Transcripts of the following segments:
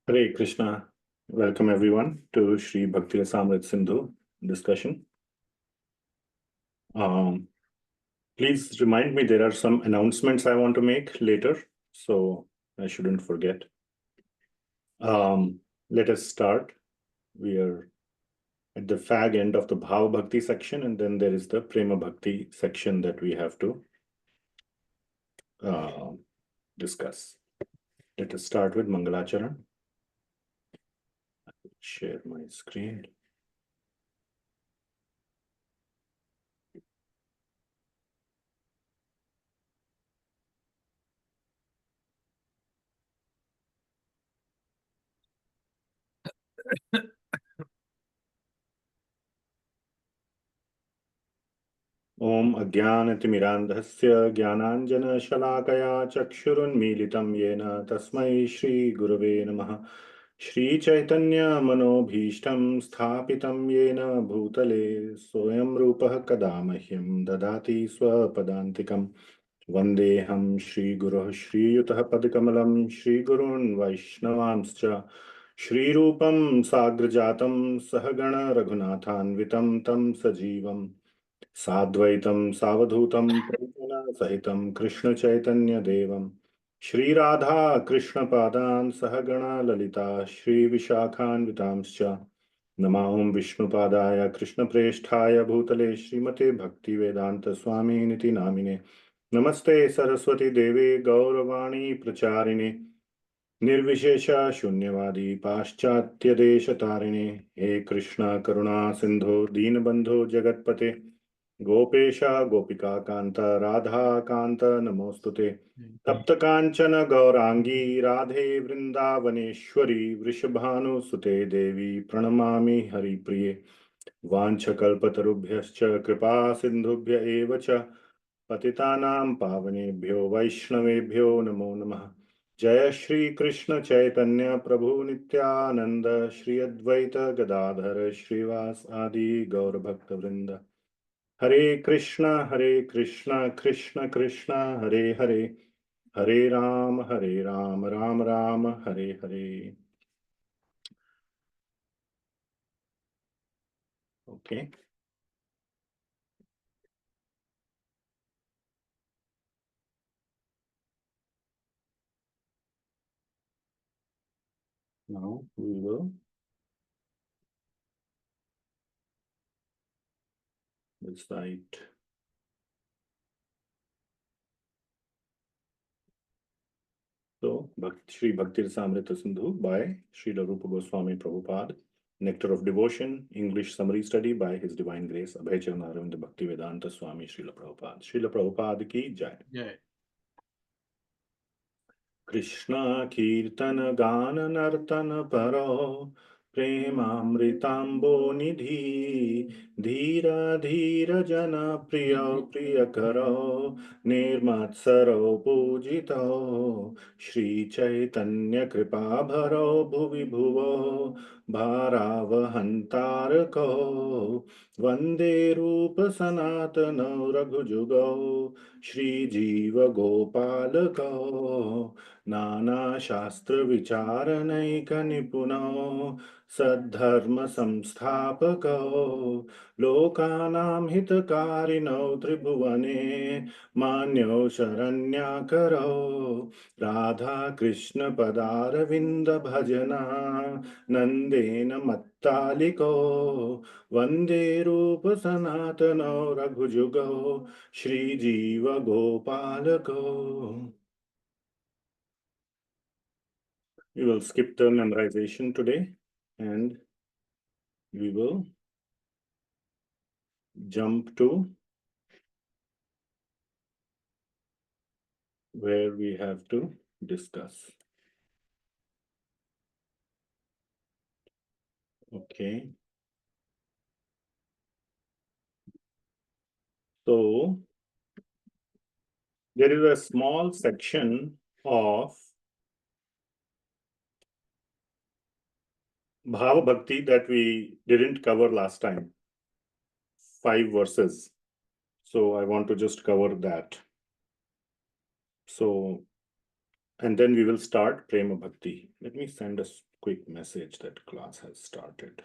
Hare Krishna. Welcome everyone to Śrī Bhakti-rasāmṛta-sindhu discussion. Please remind me, there are some announcements I want to make later, so I shouldn't forget. Let us start. We are at the fag end of the bhava-bhakti section, and then there is the Prema Bhakti section that we have to discuss. Let us start with Mangalacharan. I will share my screen. Om Ajnanatimirandhasya Jnananjana-shalakaya Chakshurunmilitam Yena Tasmai Shri Gurave Namaha. Shri Chaitanya Manobhishtam Sthapitam Yena Bhutale Soyam Rupah Kadamahyam Dadati Swapadantikam Vandeham Shri Guruh Shri Yutah Padkamalam Shri Gurun Vaishnavanscha Shri Rupam Sagrajatam Sahagana Raghunathanvitam Tam Sajivam साद्वैतम सावधूतम परिजन सहितम कृष्ण चैतन्य देवम श्री राधा कृष्ण पादान सहगणा ललिता श्री विशाखान्वितांश्च नमाहं विष्णुपादाय कृष्ण प्रेष्ठाय भूतले श्रीमते भक्ति वेदांत स्वामी निति नामिने नमस्ते सरस्वती देवे गौरवाणी प्रचारिणे निर्विशेष शून्यवादी पाश्चात्य देश तारिणे हे कृष्ण करुणा सिंधु दीनबंधु जगतपते गोपेशा गोपिका कांत राधा कांत नमोस्तुते तप्त कांचन गौरांगी राधे वृंदावनेश्वरी वृषभानुसुते देवी प्रणमामि हरिप्रिये वाञ्छकल्पतरुभ्यश्च कृपा सिन्धुभ्य एव च पतितानां पावनेभ्यो वैष्णवेभ्यो नमो नमः। जय श्री कृष्ण चैतन्य प्रभु नित्यानंद श्री अद्वैत गदाधर श्रीवास आदि गौर भक्त वृंद। हरे कृष्ण कृष्ण कृष्ण हरे हरे, हरे Ram Ram Ram Hare Hare. Okay. Now we will recite Śrī Bhakti-rasāmṛta-sindhu by Srila Rupa Gosvami Prabhupada, Nectar of Devotion, English summary study by His Divine Grace Abhaycharan Arvind Bhakti Vedanta Swami Srila Prabhupada. Srila Prabhupada ki jai. Jai. Krishna Kirtana Gana Nartana Paro Premamritambo Nidhi Dhira Dhira Jana Priya Priya Karo Nirmatsaro Pujito Shri Chaitanya Kripa Bharo Bhuvi Bhuvo Bharavahantarako Vande Rupa Sanatana Raghujugo Shri Jiva Gopalako नाना शास्त्र विचारणैक निपुनो सद्धर्म संस्थापको लोकानां हितकारिणो त्रिभुवने मान्यो शरण्याकरो राधा कृष्ण पदारविन्द भजना नंदेन मत्तालिको वंदे रूप सनातनो रघुजुगो श्रीजीव गोपालको. We will skip the memorization today and we will jump to where we have to discuss. Okay. So there is a small section of bhava-bhakti that we didn't cover last time. 5 verses. So I want to just cover that. So and then we will start Prema Bhakti. Let me send a quick message that class has started.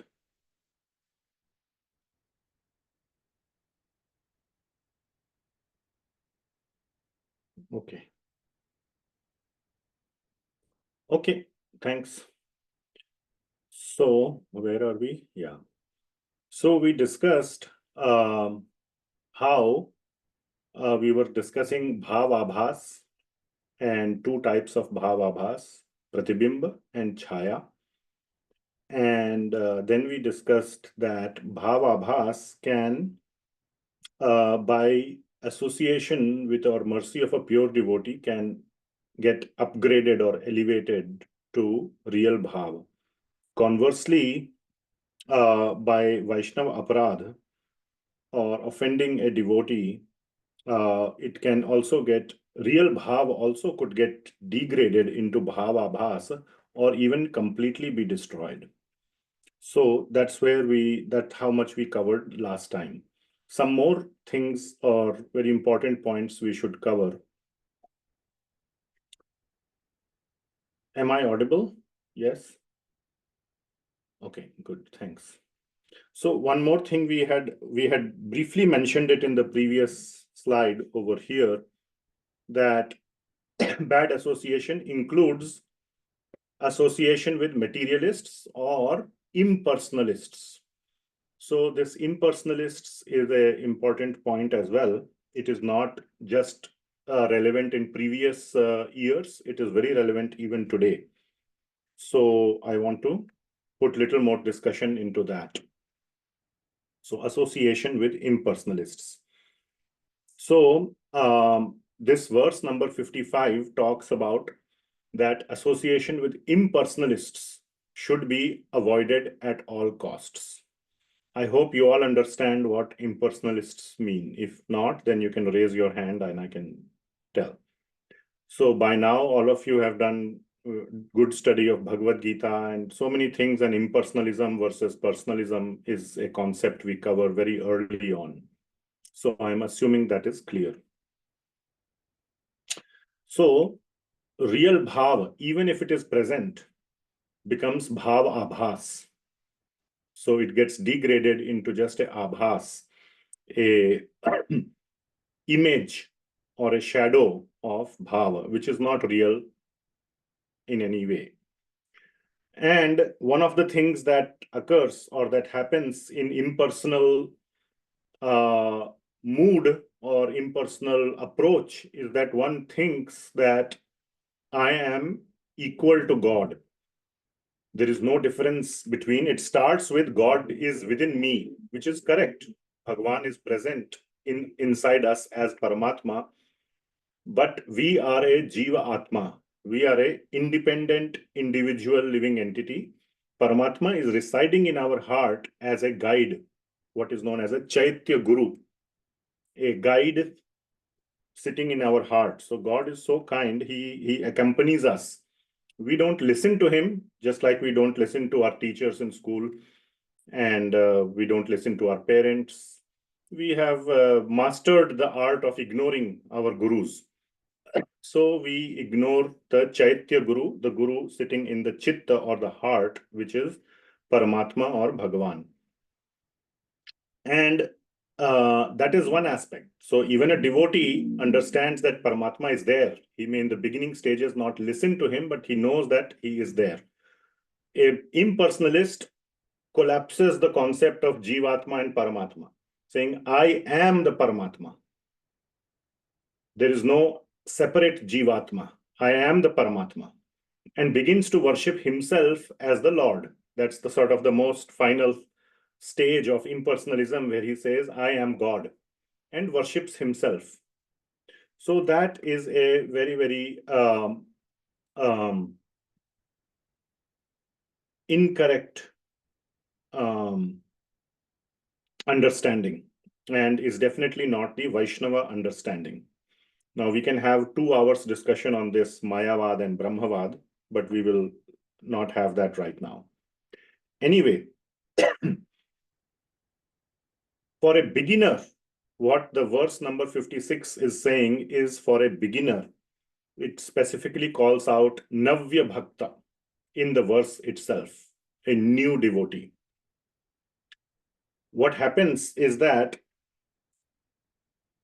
Okay. Okay, thanks. So where are we? Yeah. So we discussed how we were discussing bhava-bhas and two types of bhava-bhas, pratibimba and chaya. And then we discussed that bhava-bhas can, by association with or mercy of a pure devotee, can get upgraded or elevated to real bhava. Conversely, by Vaishnava aparadha or offending a devotee, it can also get, real bhava also could get degraded into bhava-bhasa or even completely be destroyed. So that's where that's how much we covered last time. Some more things or very important points we should cover. Am I audible? Yes? Okay, good, thanks. So one more thing we had briefly mentioned it in the previous slide over here, that bad association includes association with materialists or impersonalists. So this impersonalists is an important point as well. It is not just relevant in previous years, it is very relevant even today. So I want to put little more discussion into that. So association with impersonalists. So this verse number 55 talks about that association with impersonalists should be avoided at all costs. I hope you all understand what impersonalists mean. If not, then you can raise your hand and I can tell. So by now, all of you have done good study of Bhagavad Gita and so many things, and impersonalism versus personalism is a concept we cover very early on. So I'm assuming that is clear. So real bhava, even if it is present, becomes bhava-abhas. So it gets degraded into just a abhas, a image or a shadow of bhava, which is not real in any way. And one of the things that occurs or that happens in impersonal mood or impersonal approach is that one thinks that I am equal to God. There is no difference between, it starts with God is within me, which is correct. Bhagavan is present inside us as Paramatma, but we are a Jiva Atma. We are a independent individual living entity. Paramatma is residing in our heart as a guide, what is known as a Chaitya Guru, a guide sitting in our heart. So God is so kind, he accompanies us. We don't listen to him, just like we don't listen to our teachers in school, and we don't listen to our parents. We have mastered the art of ignoring our gurus. So we ignore the Chaitya Guru, the Guru sitting in the Chitta or the heart, which is Paramatma or Bhagavan. And that is one aspect. So even a devotee understands that Paramatma is there. He may in the beginning stages not listen to him, but he knows that he is there. An impersonalist collapses the concept of Jivatma and Paramatma, saying, I am the Paramatma. There is no separate Jivatma. I am the Paramatma. And begins to worship himself as the Lord. That's the sort of the most final stage of impersonalism, where he says, I am God, and worships himself. So that is a very, very incorrect understanding, and is definitely not the Vaishnava understanding. Now we can have 2 hours discussion on this Mayavad and Brahmavad, but we will not have that right now. Anyway, for a beginner, what the verse number 56 is saying is, for a beginner, it specifically calls out navya bhakta in the verse itself, a new devotee. What happens is that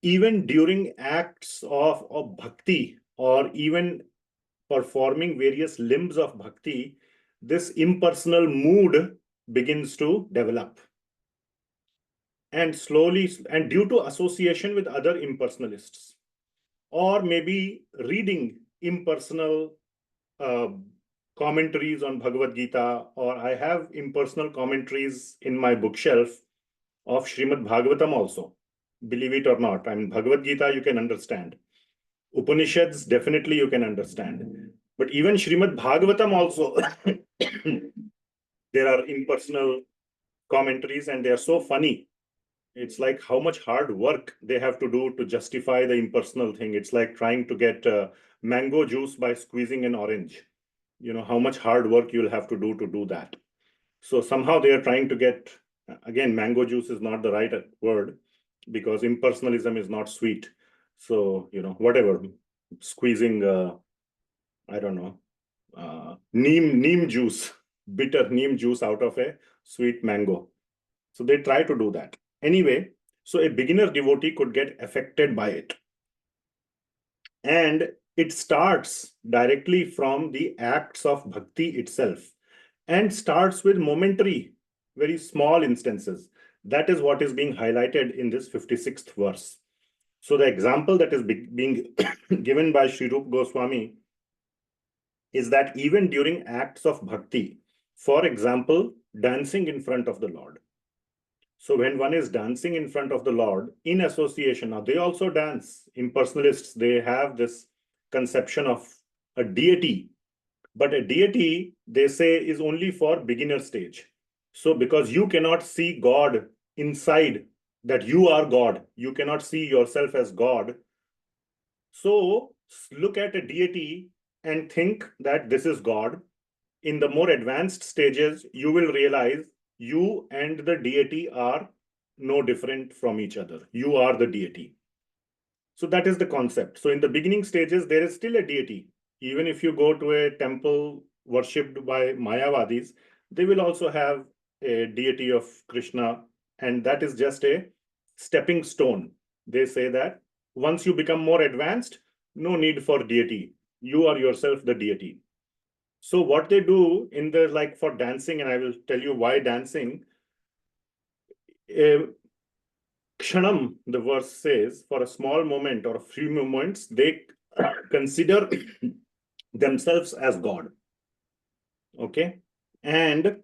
even during acts of bhakti, or even performing various limbs of bhakti, this impersonal mood begins to develop. And slowly, and due to association with other impersonalists, or maybe reading impersonal commentaries on Bhagavad Gita, or I have impersonal commentaries in my bookshelf of Srimad Bhagavatam also. Believe it or not, I mean, Bhagavad Gita you can understand. Upanishads definitely you can understand. But even Srimad Bhagavatam also, there are impersonal commentaries and they are so funny. It's like how much hard work they have to do to justify the impersonal thing. It's like trying to get mango juice by squeezing an orange. You know, how much hard work you'll have to do that. So somehow they are trying to get, again, mango juice is not the right word because impersonalism is not sweet. So, you know, whatever, squeezing, I don't know, neem juice, bitter neem juice out of a sweet mango. So they try to do that. Anyway, so a beginner devotee could get affected by it. And it starts directly from the acts of bhakti itself and starts with momentary, very small instances. That is what is being highlighted in this 56th verse. So the example that is being given by Sri Rupa Goswami is that even during acts of bhakti, for example, dancing in front of the Lord. So when one is dancing in front of the Lord in association, now they also dance. Impersonalists, they have this conception of a deity. But a deity, they say, is only for beginner stage. So because you cannot see God inside, that you are God, you cannot see yourself as God. So look at a deity and think that this is God. In the more advanced stages, you will realize you and the deity are no different from each other. You are the deity. So that is the concept. So in the beginning stages, there is still a deity. Even if you go to a temple worshipped by Mayavadis, they will also have a deity of Krishna, and that is just a stepping stone. They say that once you become more advanced, no need for deity. You are yourself the deity. So what they do in the, like for dancing, and I will tell you why dancing, Kshanam, the verse says, for a small moment or a few moments, they consider themselves as God. Okay. And,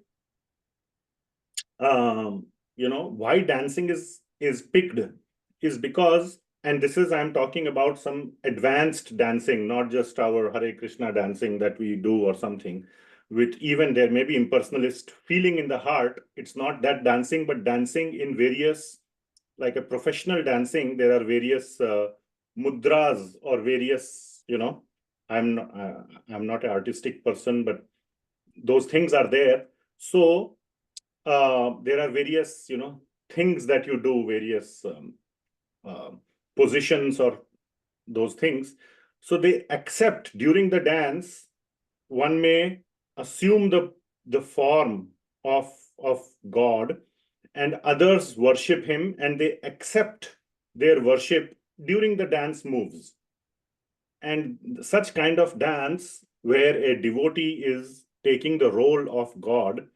you know, why dancing is picked is because, and this is, I'm talking about some advanced dancing, not just our Hare Krishna dancing that we do or something, with even there may be impersonalist feeling in the heart. It's not that dancing, but dancing in various, like a professional dancing, there are various mudras or various, you know, I'm not an artistic person, but those things are there. So there are various, you know, things that you do, various positions or those things. So they accept during the dance, one may assume the form of God, and others worship him, and they accept their worship during the dance moves. And such kind of dance where a devotee is taking the role of God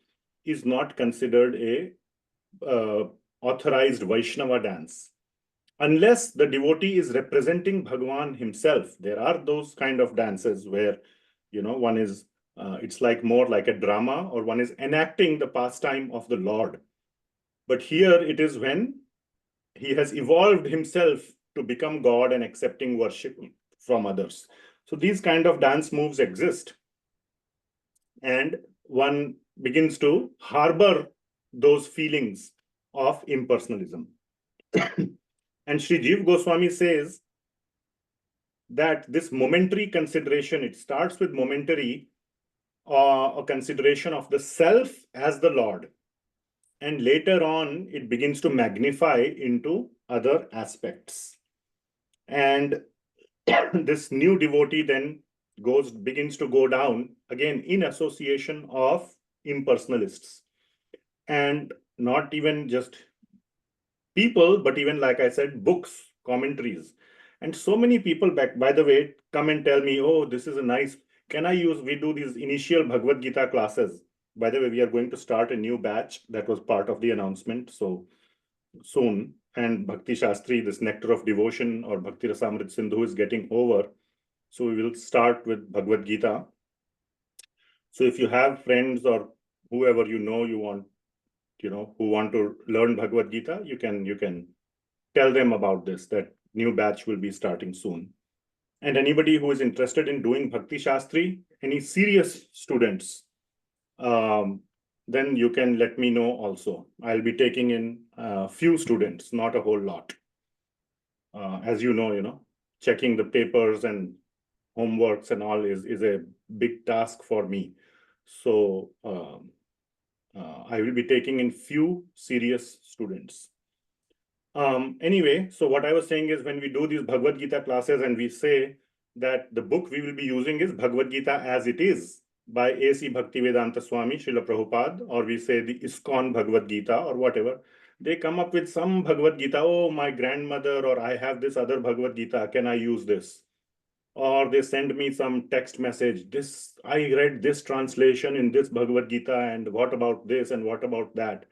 is not considered a authorized Vaishnava dance. Unless the devotee is representing Bhagwan himself. There are those kind of dances where, you know, one is, it's like more like a drama, or one is enacting the pastime of the Lord. But here it is when he has evolved himself to become God and accepting worship from others. So these kind of dance moves exist. And one begins to harbor those feelings of impersonalism. And Sri Jiva Goswami says that this momentary consideration, it starts with momentary a consideration of the self as the Lord. And later on, it begins to magnify into other aspects. And this new devotee then begins to go down again in association of impersonalists, and not even just people, but even, like I said, books, commentaries. And so many people back, by the way, come and tell me, oh, this is a nice, we do these initial Bhagavad Gita classes. By the way, we are going to start a new batch. That was part of the announcement. So soon, and Bhakti Shastri, this Nectar of Devotion or Bhakti-rasāmṛta-sindhuḥ is getting over. So we will start with Bhagavad Gita. So if you have friends or whoever you want, who want to learn Bhagavad Gita, you can tell them about this, that new batch will be starting soon. And anybody who is interested in doing Bhakti Shastri, any serious students, then you can let me know also. I'll be taking in a few students, not a whole lot. As you know, checking the papers and homeworks and all is a big task for me. So I will be taking in few serious students. Anyway, so what I was saying is, when we do these Bhagavad Gita classes and we say that the book we will be using is Bhagavad Gita as it is by A.C. Bhaktivedanta Swami, Srila Prabhupada, or we say the ISKCON Bhagavad Gita or whatever, they come up with some Bhagavad Gita, oh, my grandmother, or I have this other Bhagavad Gita, can I use this? Or they send me some text message, I read this translation in this Bhagavad Gita, and what about this and what about that?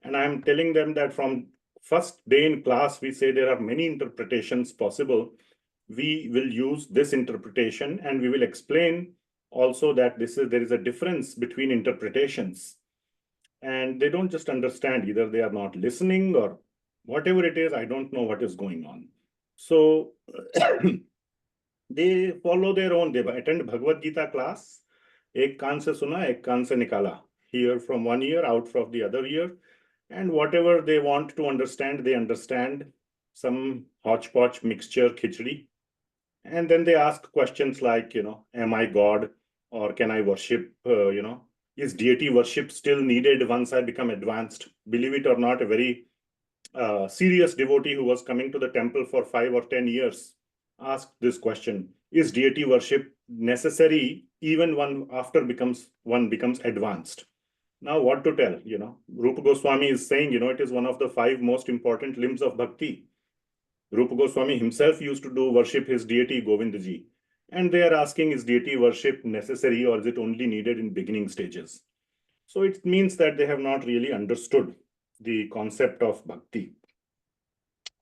And I'm telling them that from first day in class, we say there are many interpretations possible. We will use this interpretation, and we will explain also that there is a difference between interpretations. And they don't just understand, either they are not listening or whatever it is, I don't know what is going on. So they follow their own, they attend Bhagavad Gita class, ek kaan se suna, ek kaan se nikala, hear from one ear, out from the other ear, and whatever they want to understand, they understand, some hodgepodge mixture, khichdi. And then they ask questions like, am I God, or can I worship, is deity worship still needed once I become advanced? Believe it or not, a very serious devotee who was coming to the temple for 5 or 10 years asked this question: is deity worship necessary even after one becomes advanced? Now, what to tell? Rupa Goswami is saying, it is one of the 5 most important limbs of bhakti. Rupa Goswami himself used to worship his deity Govindaji. And they are asking, is deity worship necessary, or is it only needed in beginning stages? So it means that they have not really understood the concept of bhakti.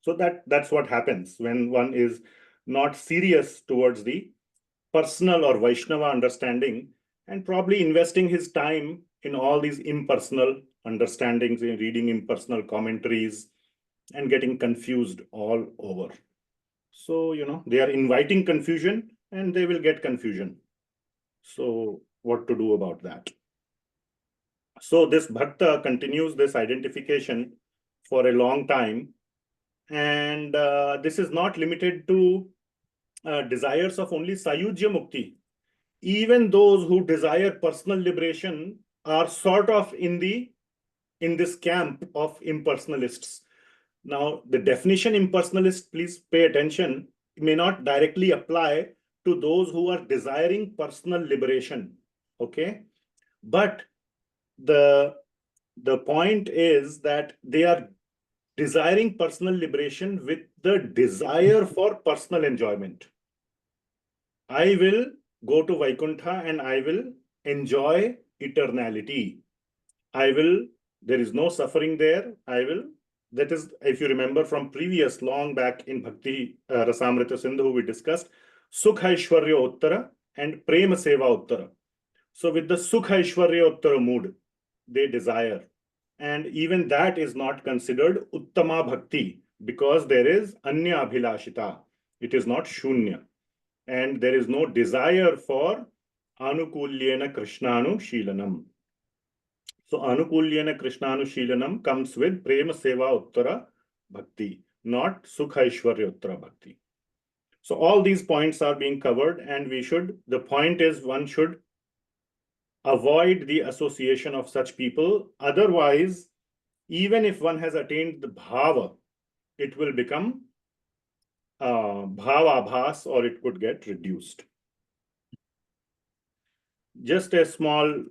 So that's what happens when one is not serious towards the personal or Vaishnava understanding, and probably investing his time in all these impersonal understandings, in reading impersonal commentaries, and getting confused all over. So, they are inviting confusion, and they will get confusion. So what to do about that? So this bhakta continues this identification for a long time. And this is not limited to desires of only Sayujya Mukti. Even those who desire personal liberation are sort of in this camp of impersonalists. Now, the definition impersonalist, please pay attention, may not directly apply to those who are desiring personal liberation, okay? But the point is that they are desiring personal liberation with the desire for personal enjoyment. I will go to Vaikuntha and I will enjoy eternality. There is no suffering there. That is, if you remember from previous long back in Bhakti-rasāmṛta-sindhuḥ, we discussed Sukha Aishwarya Uttara and Prema Seva Uttara. So with the Sukha Aishwarya Uttara mood, they desire. And even that is not considered Uttama Bhakti, because there is Anya Abhilashita. It is not Shunya. And there is no desire for Anukulyena Krishnanu Shilanam. So Anukulyena Krishnanu Shilanam comes with Prema Seva Uttara Bhakti, not Sukha Aishwarya Uttara Bhakti. So all these points are being covered, and the point is one should avoid the association of such people. Otherwise, even if one has attained the bhava, it will become bhava-bhasa, or it could get reduced. Just a small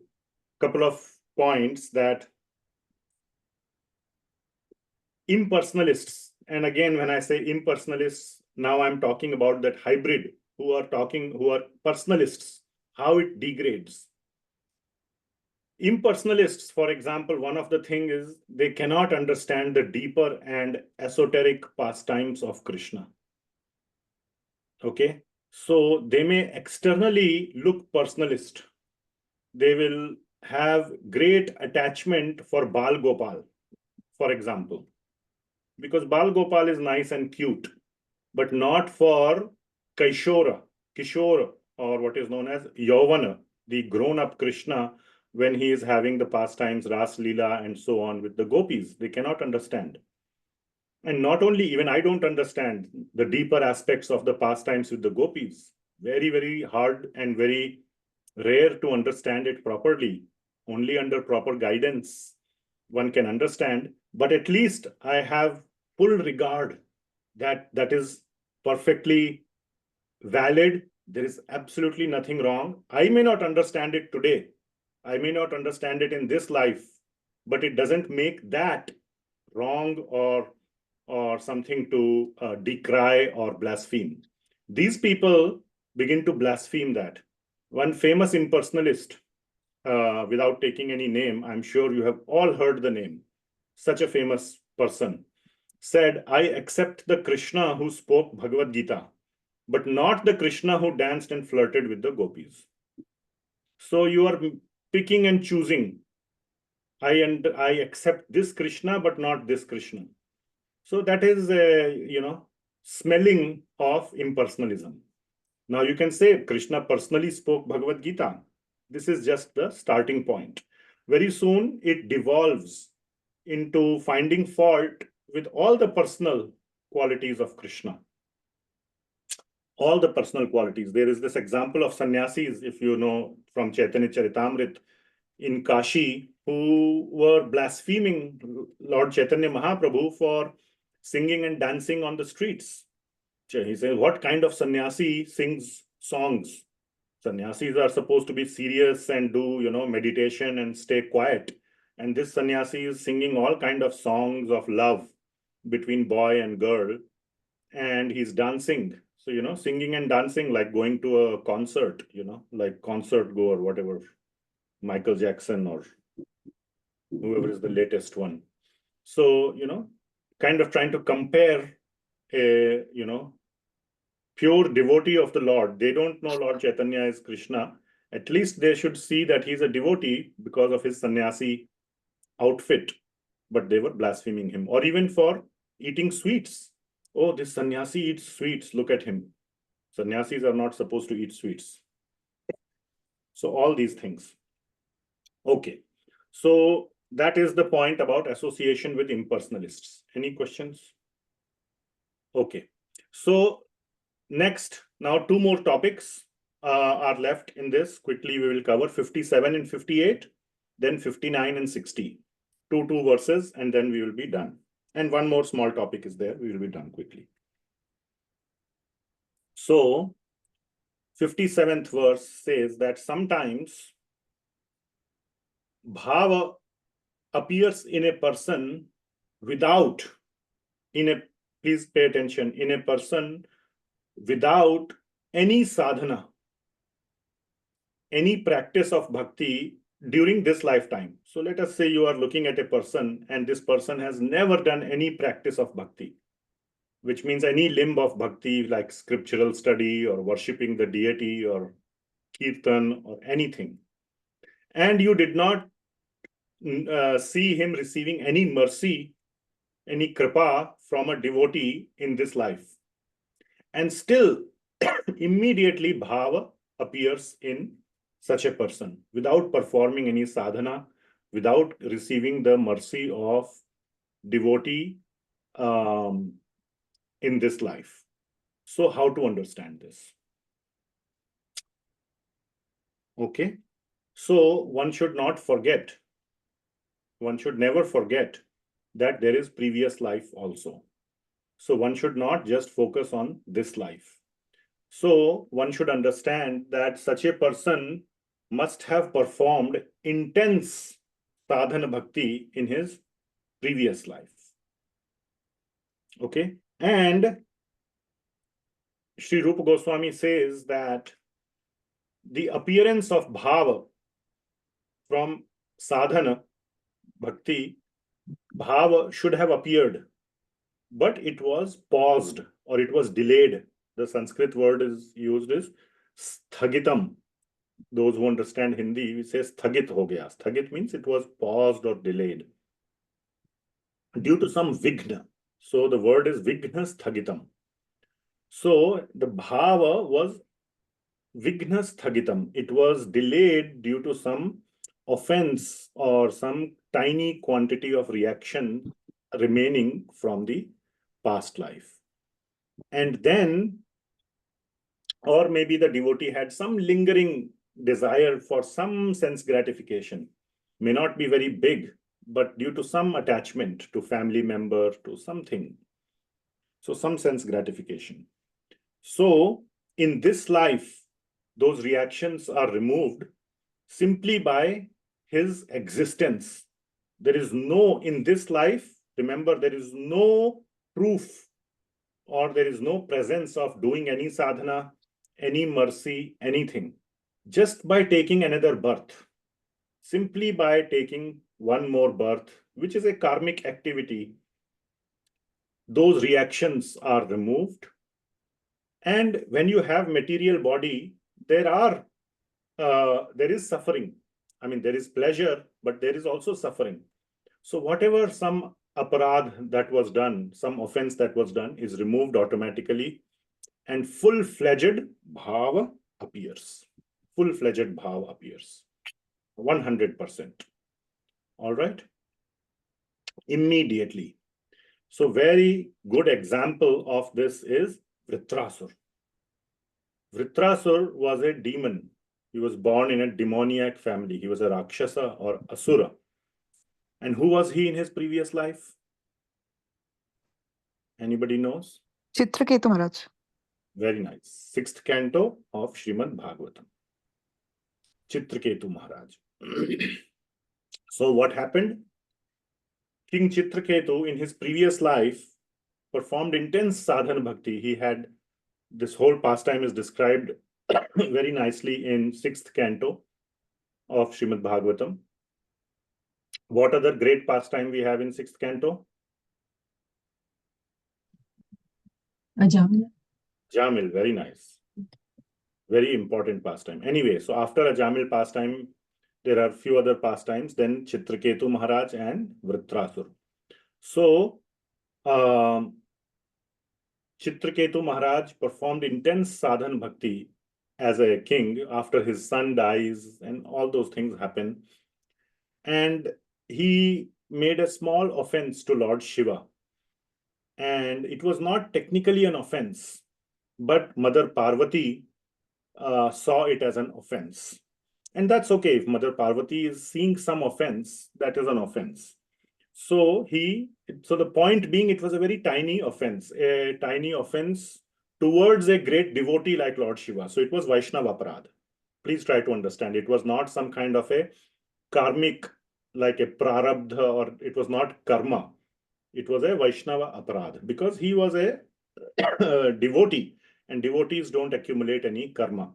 couple of points that impersonalists, and again, when I say impersonalists, now I'm talking about that hybrid who are personalists, how it degrades. Impersonalists, for example, one of the things is they cannot understand the deeper and esoteric pastimes of Krishna. Okay, so they may externally look personalist. They will have great attachment for Bal Gopal, for example, because Bal Gopal is nice and cute, but not for Kishora, or what is known as Yauvana, the grown-up Krishna, when he is having the pastimes, Ras Leela, and so on with the gopis. They cannot understand. And not only, even I don't understand the deeper aspects of the pastimes with the gopis. Very, very hard and very rare to understand it properly. Only under proper guidance one can understand. But at least I have full regard that that is perfectly valid. There is absolutely nothing wrong. I may not understand it today. I may not understand it in this life, but it doesn't make that wrong or something to decry or blaspheme. These people begin to blaspheme that. One famous impersonalist, without taking any name, I'm sure you have all heard the name, such a famous person, said, I accept the Krishna who spoke Bhagavad Gita, but not the Krishna who danced and flirted with the gopis. So you are picking and choosing. I accept this Krishna, but not this Krishna. So that is, smelling of impersonalism. Now you can say Krishna personally spoke Bhagavad Gita. This is just the starting point. Very soon it devolves into finding fault with all the personal qualities of Krishna. All the personal qualities. There is this example of Sanyasis, if you know, from Chaitanya Charitamrita in Kashi, who were blaspheming Lord Chaitanya Mahaprabhu for singing and dancing on the streets. He says, what kind of sannyasi sings songs? Sannyasis are supposed to be serious and do, meditation and stay quiet. And this sannyasi is singing all kind of songs of love between boy and girl. And he's dancing. So, singing and dancing like going to a concert, like concert go or whatever, Michael Jackson or whoever is the latest one. So, kind of trying to compare a, pure devotee of the Lord. They don't know Lord Chaitanya is Krishna. At least they should see that he's a devotee because of his sannyasi outfit, but they were blaspheming him. Or even for eating sweets. Oh, this sannyasi eats sweets. Look at him. Sannyasis are not supposed to eat sweets. So all these things. Okay. So that is the point about association with impersonalists. Any questions? Okay. So next, now two more topics are left in this. Quickly, we will cover 57 and 58, then 59 and 60. Two verses, and then we will be done. And one more small topic is there. We will be done quickly. So 57th verse says that sometimes bhava appears in a person without, please pay attention, in a person without any sadhana, any practice of bhakti during this lifetime. So let us say you are looking at a person and this person has never done any practice of bhakti, which means any limb of bhakti like scriptural study or worshipping the deity or kirtan or anything. And you did not see him receiving any mercy, any kripa from a devotee in this life. And still, immediately bhava appears in such a person without performing any sadhana, without receiving the mercy of devotee in this life. So how to understand this? Okay. So one should not forget, one should never forget that there is previous life also. So one should not just focus on this life. So one should understand that such a person must have performed intense sadhana bhakti in his previous life. Okay, and Sri Rupa Goswami says that the appearance of bhava from sadhana bhakti, bhava should have appeared, but it was paused or it was delayed. The Sanskrit word is used as sthagitam. Those who understand Hindi, we say sthagit ho gaya. Sthagit means it was paused or delayed due to some vigna. So the word is vigna sthagitam. So the bhava was vigna sthagitam. It was delayed due to some offense or some tiny quantity of reaction remaining from the past life. And then, or maybe the devotee had some lingering desire for some sense gratification. May not be very big, but due to some attachment to family member, to something. So some sense gratification. So in this life, those reactions are removed simply by his existence. There is no, in this life, remember, there is no proof or there is no presence of doing any sadhana, any mercy, anything. Just by taking another birth, simply by taking one more birth, which is a karmic activity, those reactions are removed. And when you have material body, there is suffering. I mean, there is pleasure, but there is also suffering. So whatever some aparadh that was done, some offense that was done is removed automatically, and full-fledged bhava appears. Full-fledged bhava appears. 100%. All right? Immediately. So very good example of this is Vritrasur. Vritrasur was a demon. He was born in a demoniac family. He was a Rakshasa or Asura. And who was he in his previous life? Anybody knows? Chitraketu Maharaj. Very nice. 6th canto of Srimad Bhagavatam. Chitraketu Maharaj. So what happened? King Chitraketu in his previous life performed intense sadhana bhakti. He had, this whole pastime is described very nicely in 6th canto of Srimad Bhagavatam. What other great pastime we have in 6th canto? Ajamil. Jamil, very nice. Very important pastime. Anyway, so after Ajamil pastime, there are few other pastimes, then Chitraketu Maharaj and Vritrasur. So, Chitraketu Maharaj performed intense sadhana bhakti as a king after his son dies and all those things happen. And he made a small offense to Lord Shiva. And it was not technically an offense, but Mother Parvati saw it as an offense. And that's okay. If Mother Parvati is seeing some offense, that is an offense. So the point being, it was a very tiny offense towards a great devotee like Lord Shiva. So it was Vaishnava aparadh. Please try to understand. It was not some kind of a karmic, like a prarabdha, or it was not karma. It was a Vaishnava aparadh because he was a devotee, and devotees don't accumulate any karma.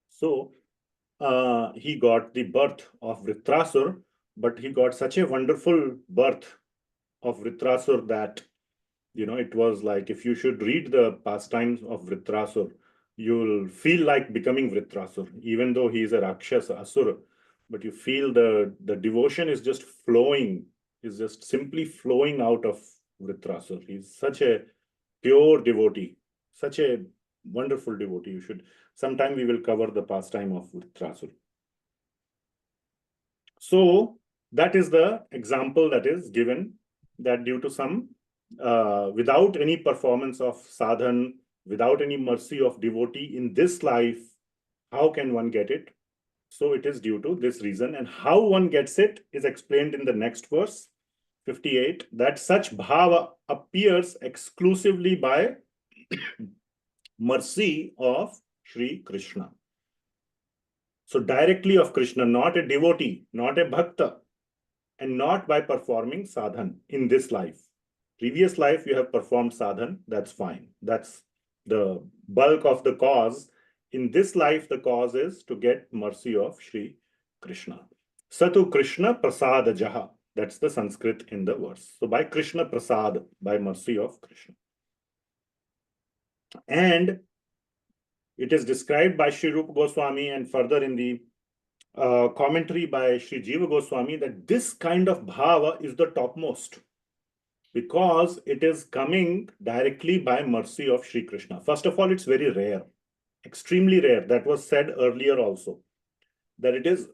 So he got the birth of Vritrasur, but he got such a wonderful birth of Vritrasur that, you know, it was like, if you should read the pastimes of Vritrasur, you'll feel like becoming Vritrasur, even though he is a Rakshasa, Asura. But you feel the devotion is just flowing, is just simply flowing out of Vritrasur. He's such a pure devotee, such a wonderful devotee. You should, sometime we will cover the pastime of Vritrasur. So that is the example that is given, that due to some, without any performance of sadhan, without any mercy of devotee in this life, how can one get it? So it is due to this reason, and how one gets it is explained in the next verse, 58, that such bhava appears exclusively by mercy of Śrī Krishna. So directly of Krishna, not a devotee, not a bhakta, and not by performing sadhan in this life. Previous life you have performed sadhan, that's fine. That's the bulk of the cause. In this life, the cause is to get mercy of Śrī Krishna. Satu Krishna prasadajaha. That's the Sanskrit in the verse. So by Krishna prasad, by mercy of Krishna. And it is described by Śrī Rupa Goswami and further in the commentary by Śrī Jiva Goswami that this kind of bhava is the topmost because it is coming directly by mercy of Śrī Krishna. First of all, it's very rare, extremely rare. That was said earlier also, that it is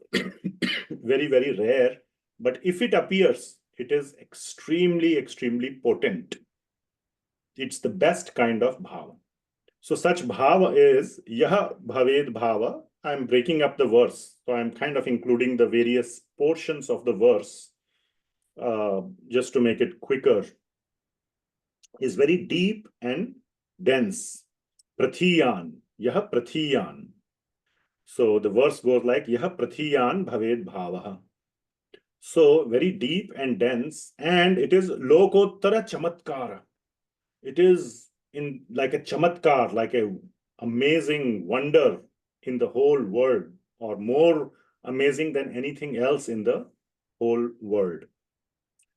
very, very rare. But if it appears, it is extremely, extremely potent. It's the best kind of bhava. So such bhava is yaha bhaved bhava. I'm breaking up the verse. So I'm kind of including the various portions of the verse just to make it quicker. Is very deep and dense. Prathiyan, yaha prathiyan. So the verse goes like yaha prathiyan bhaved bhavaha. So very deep and dense, and it is lokottara chamatkara. It is in like a chamatkar, like a amazing wonder in the whole world, or more amazing than anything else in the whole world.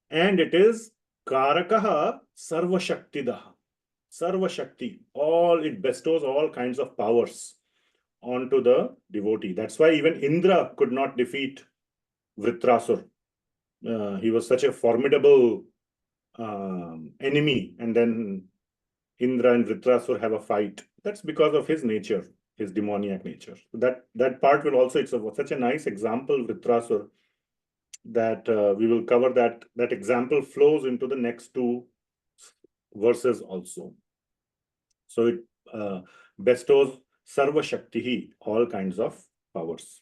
And it is karakaha sarvashaktidaha. Sarvashakti, all it bestows all kinds of powers onto the devotee. That's why even Indra could not defeat Vritrasur. He was such a formidable enemy, and then Indra and Vritrasur have a fight. That's because of his nature, his demoniac nature. That part will also, it's such a nice example, Vritrasur, that we will cover that example flows into the next two verses also. So it bestows sarva shaktihi, all kinds of powers.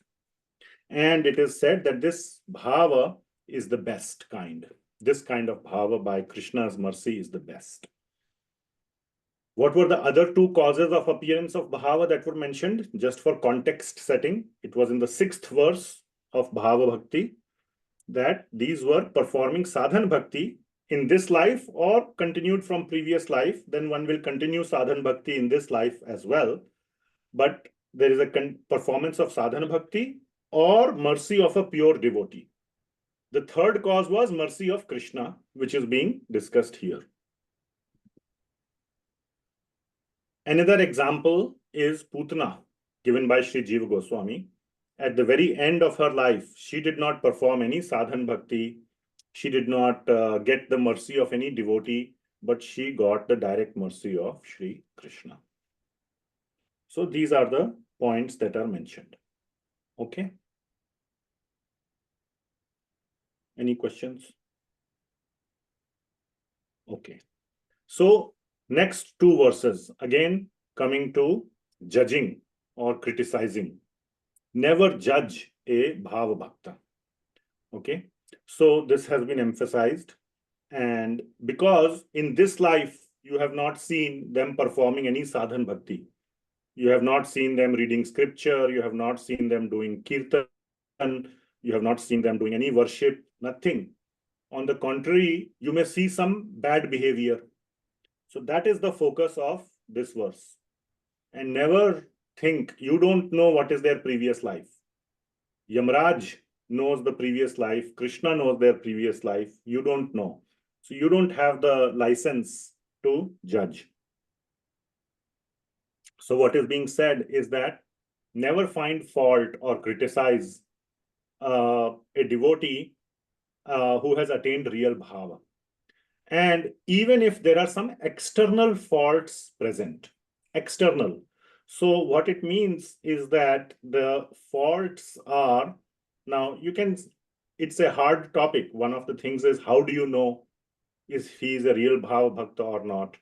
And it is said that this bhava is the best kind. This kind of bhava by Krishna's mercy is the best. What were the other two causes of appearance of bhava that were mentioned? Just for context setting, it was in the 6th verse of bhava-bhakti that these were performing sadhan bhakti in this life or continued from previous life. Then one will continue sadhan bhakti in this life as well. But there is a performance of sadhan bhakti or mercy of a pure devotee. The third cause was mercy of Krishna, which is being discussed here. Another example is Putana, given by Śrī Jiva Goswami. At the very end of her life, she did not perform any sadhan bhakti. She did not get the mercy of any devotee, but she got the direct mercy of Śrī Krishna. So these are the points that are mentioned. Okay. Any questions? Okay. So next two verses, again coming to judging or criticizing. Never judge a bhava-bhakta. Okay. So this has been emphasized. And because in this life, you have not seen them performing any sadhan bhakti. You have not seen them reading scripture. You have not seen them doing kirtan. You have not seen them doing any worship, nothing. On the contrary, you may see some bad behavior. So that is the focus of this verse. And never think, you don't know what is their previous life. Yamraj knows the previous life. Krishna knows their previous life. You don't know. So you don't have the license to judge. So what is being said is that never find fault or criticize a devotee who has attained real bhava. And even if there are some external faults present, external. So what it means is that the faults are, now you can, it's a hard topic. One of the things is, how do you know if he is a real bhava bhakta or not?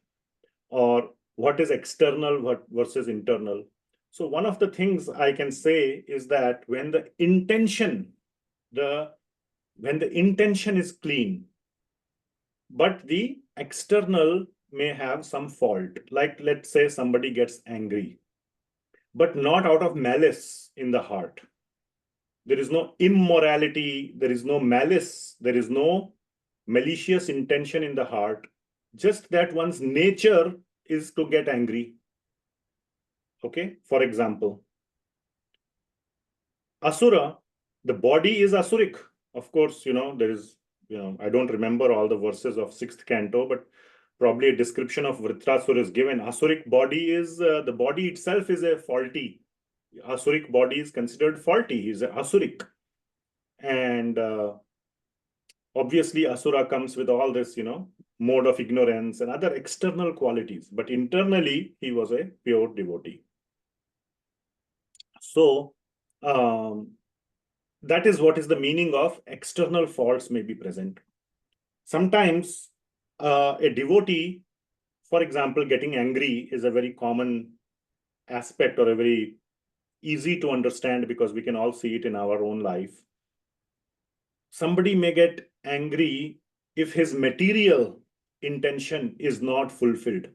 Or what is external versus internal? So one of the things I can say is that when the intention is clean, but the external may have some fault. Like, let's say somebody gets angry, but not out of malice in the heart. There is no immorality, there is no malice, there is no malicious intention in the heart. Just that one's nature is to get angry. Okay, for example, Asura, the body is Asuric. Of course, there is, I don't remember all the verses of 6th canto, but probably a description of Vritrasura is given. Asuric body is, the body itself is a faulty. Asuric body is considered faulty. He is a Asuric. And obviously, Asura comes with all this, mode of ignorance and other external qualities. But internally, he was a pure devotee. So, that is what is the meaning of external faults may be present. Sometimes a devotee, for example, getting angry is a very common aspect or a very easy to understand because we can all see it in our own life. Somebody may get angry if his material intention is not fulfilled.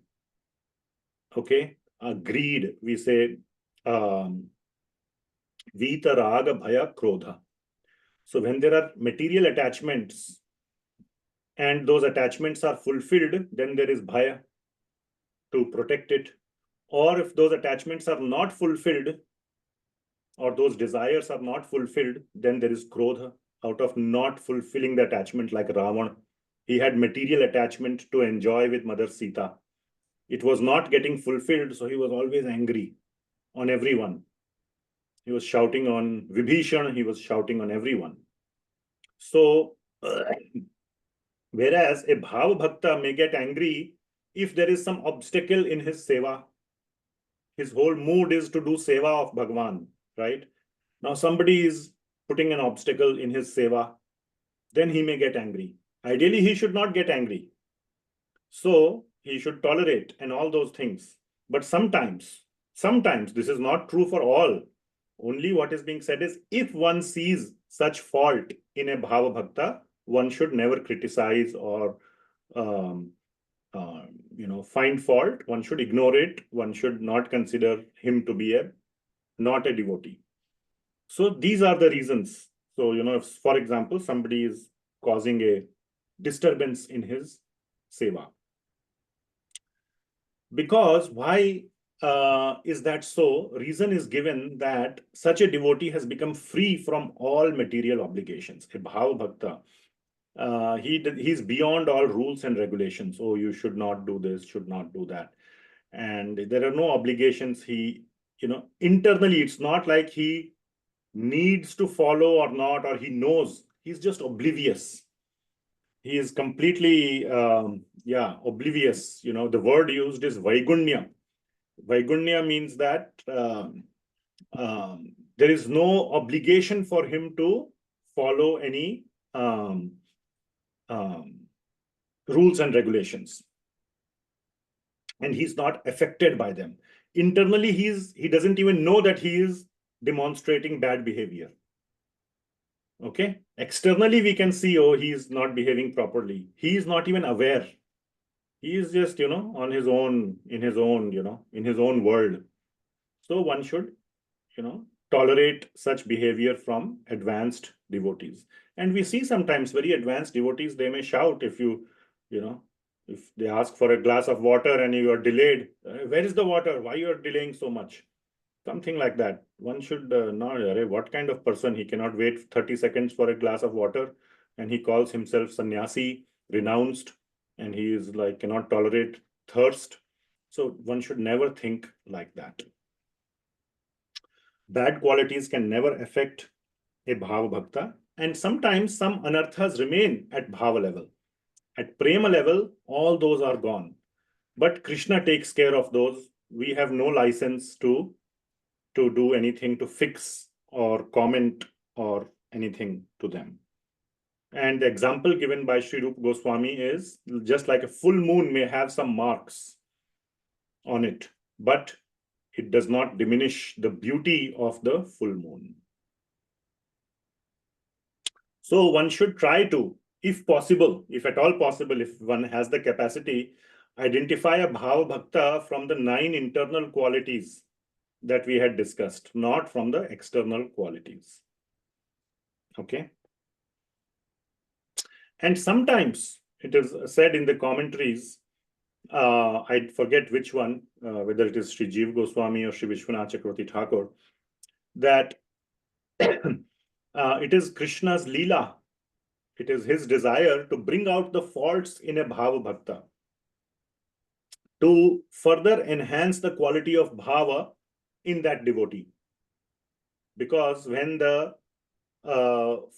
Okay, greed, we say, Vita raga bhaya krodha. So when there are material attachments and those attachments are fulfilled, then there is bhaya to protect it. Or if those attachments are not fulfilled or those desires are not fulfilled, then there is krodha out of not fulfilling the attachment, like Ravana. He had material attachment to enjoy with Mother Sita. It was not getting fulfilled, so he was always angry on everyone. He was shouting on Vibhishana, he was shouting on everyone. So, whereas a bhava-bhakta may get angry if there is some obstacle in his seva. His whole mood is to do seva of Bhagavan, right? Now somebody is putting an obstacle in his seva, then he may get angry. Ideally, he should not get angry. So he should tolerate and all those things. But sometimes, this is not true for all. Only what is being said is, if one sees such fault in a bhava bhakta, one should never criticize or find fault. One should ignore it. One should not consider him to be not a devotee. So these are the reasons. So, if, for example, somebody is causing a disturbance in his seva. Because why is that so? Reason is given that such a devotee has become free from all material obligations. A bhava bhakta, he's beyond all rules and regulations. Oh, you should not do this, should not do that. And there are no obligations. He, internally, it's not like he needs to follow or not, or he knows. He's just oblivious. He is completely, oblivious. The word used is vaigunya. Vaigunya means that there is no obligation for him to follow any rules and regulations. And he's not affected by them. Internally, he doesn't even know that he is demonstrating bad behavior. Okay. Externally, we can see, oh, he is not behaving properly. He is not even aware. He is just, on his own, in his own world. So one should, tolerate such behavior from advanced devotees. And we see sometimes very advanced devotees, they may shout if if they ask for a glass of water and you are delayed, where is the water? Why you are delaying so much? Something like that. One should know what kind of person, he cannot wait 30 seconds for a glass of water, and he calls himself Sanyasi, renounced, and he is like cannot tolerate thirst. So one should never think like that. Bad qualities can never affect a bhava bhakta, and sometimes some anarthas remain at bhava level. At prema level, all those are gone. But Krishna takes care of those. We have no license to do anything to fix or comment or anything to them. And the example given by Śrī Rupa Goswami is just like a full moon may have some marks on it, but it does not diminish the beauty of the full moon. So one should try to if possible, if at all possible, if one has the capacity, identify a bhava-bhakta from the 9 internal qualities that we had discussed, not from the external qualities. Okay. And sometimes it is said in the commentaries, I forget which one, whether it is Sri Jiva Goswami or Sri Vishwanath Chakravarti Thakur, that it is Krishna's Leela. It is his desire to bring out the faults in a bhava-bhakta, to further enhance the quality of bhava in that devotee. Because when the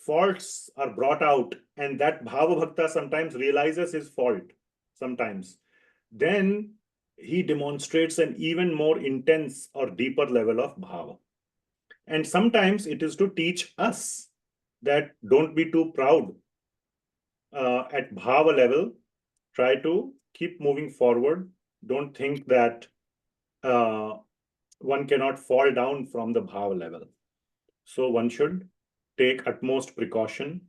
faults are brought out and that bhava-bhakta sometimes realizes his fault, sometimes, then he demonstrates an even more intense or deeper level of bhava. And sometimes it is to teach us that don't be too proud at bhava level. Try to keep moving forward. Don't think that one cannot fall down from the bhava level. So one should take utmost precaution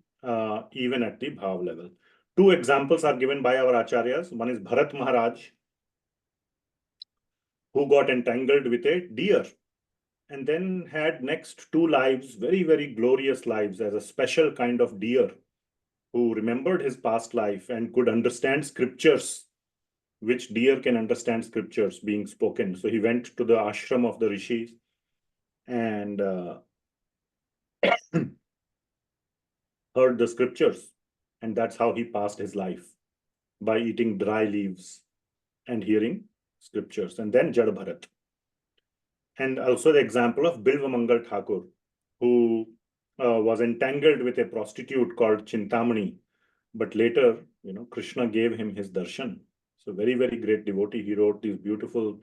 even at the bhava level. 2 examples are given by our acharyas. One is Bharat Maharaj, who got entangled with a deer and then had next 2 lives, very, very glorious lives, as a special kind of deer who remembered his past life and could understand scriptures, which deer can understand scriptures being spoken. So he went to the ashram of the rishis and heard the scriptures, and that's how he passed his life, by eating dry leaves and hearing scriptures. And then Jad Bharat. And also the example of Bilva Mangal Thakur, who was entangled with a prostitute called Chintamani, but later, Krishna gave him his darshan. So very, very great devotee. He wrote these beautiful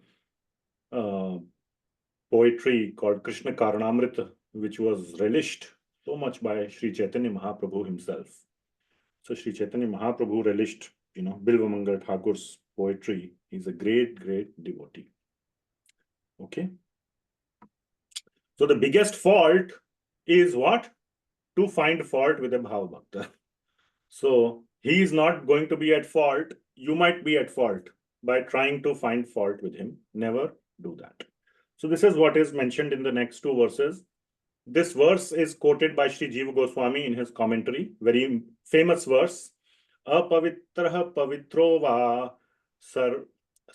poetry called Krishna Karanamrita, which was relished so much by Sri Chaitanya Mahaprabhu himself. So Sri Chaitanya Mahaprabhu relished, Bilva Mangal Thakur's poetry. He's a great, great devotee. Okay. So the biggest fault is what? To find fault with a bhava bhakta. So he is not going to be at fault. You might be at fault by trying to find fault with him. Never do that. So this is what is mentioned in the next 2 verses. This verse is quoted by Sri Jiva Goswami in his commentary, very famous verse. Apavitraha pavitro va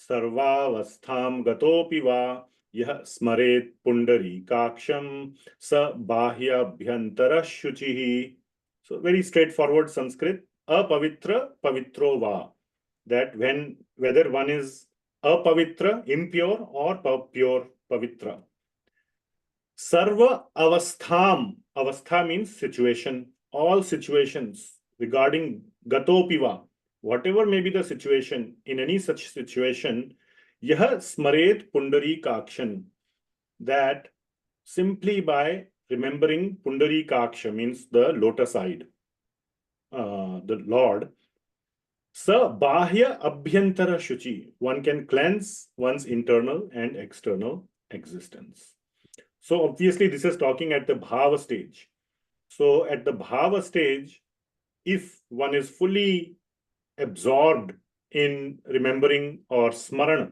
sarvavastham gatopi va yah smaret pundari kaksham sa bahya bhyantara shuchihi. So very straightforward Sanskrit. Apavitra pavitro va. That whether one is apavitra, impure, or pure, pavitra. Sarva avastham. Avastha means situation. All situations regarding gatopiva. Whatever may be the situation, in any such situation, yah smaret pundari kakshan. That simply by remembering pundari kaksha, means the lotus eyed, the Lord, sa bahya abhyantara shuchi. One can cleanse one's internal and external existence. So obviously this is talking at the bhava stage. So at the bhava stage, if one is fully absorbed in remembering or smarana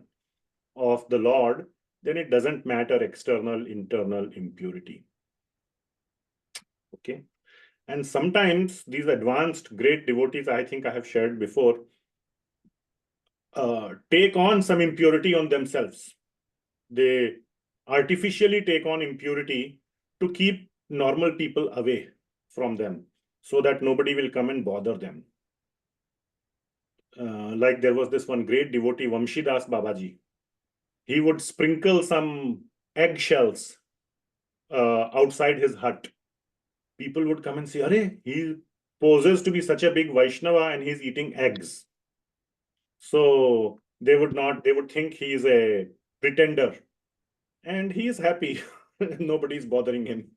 of the Lord, then it doesn't matter external, internal impurity. Okay. And sometimes these advanced great devotees, I think I have shared before, take on some impurity on themselves. They artificially take on impurity to keep normal people away from them, so that nobody will come and bother them. Like there was this one great devotee, Vamshidas Babaji. He would sprinkle some eggshells outside his hut. People would come and say, "Arey, he poses to be such a big Vaishnava and he's eating eggs." So they would think he is a pretender. And he is happy. Nobody's bothering him.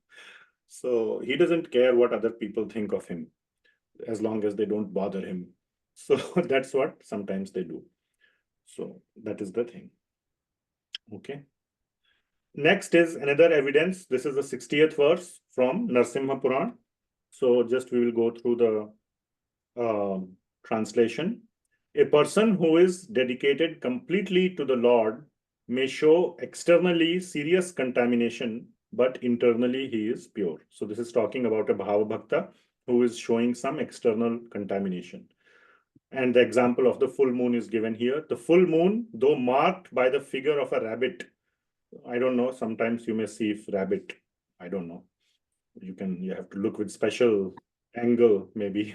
So he doesn't care what other people think of him, as long as they don't bother him. So that's what sometimes they do. So that is the thing. Okay. Next is another evidence. This is the 60th verse from Narasimha Purana. So just we will go through the translation. A person who is dedicated completely to the Lord may show externally serious contamination, but internally he is pure. So this is talking about a bhava-bhakta who is showing some external contamination. And the example of the full moon is given here. The full moon, though marked by the figure of a rabbit, I don't know, sometimes you may see if rabbit, I don't know. You have to look with special angle, maybe.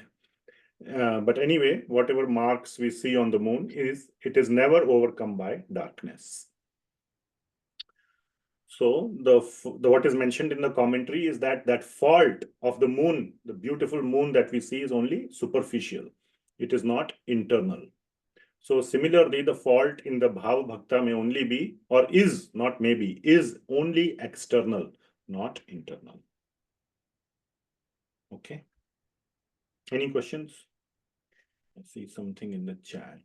But anyway, whatever marks we see on the moon it is never overcome by darkness. So the what is mentioned in the commentary is that fault of the moon, the beautiful moon that we see, is only superficial. It is not internal. So similarly, the fault in the bhava bhakta may only be, or is, not maybe, is only external, not internal. Okay. Any questions? I see something in the chat.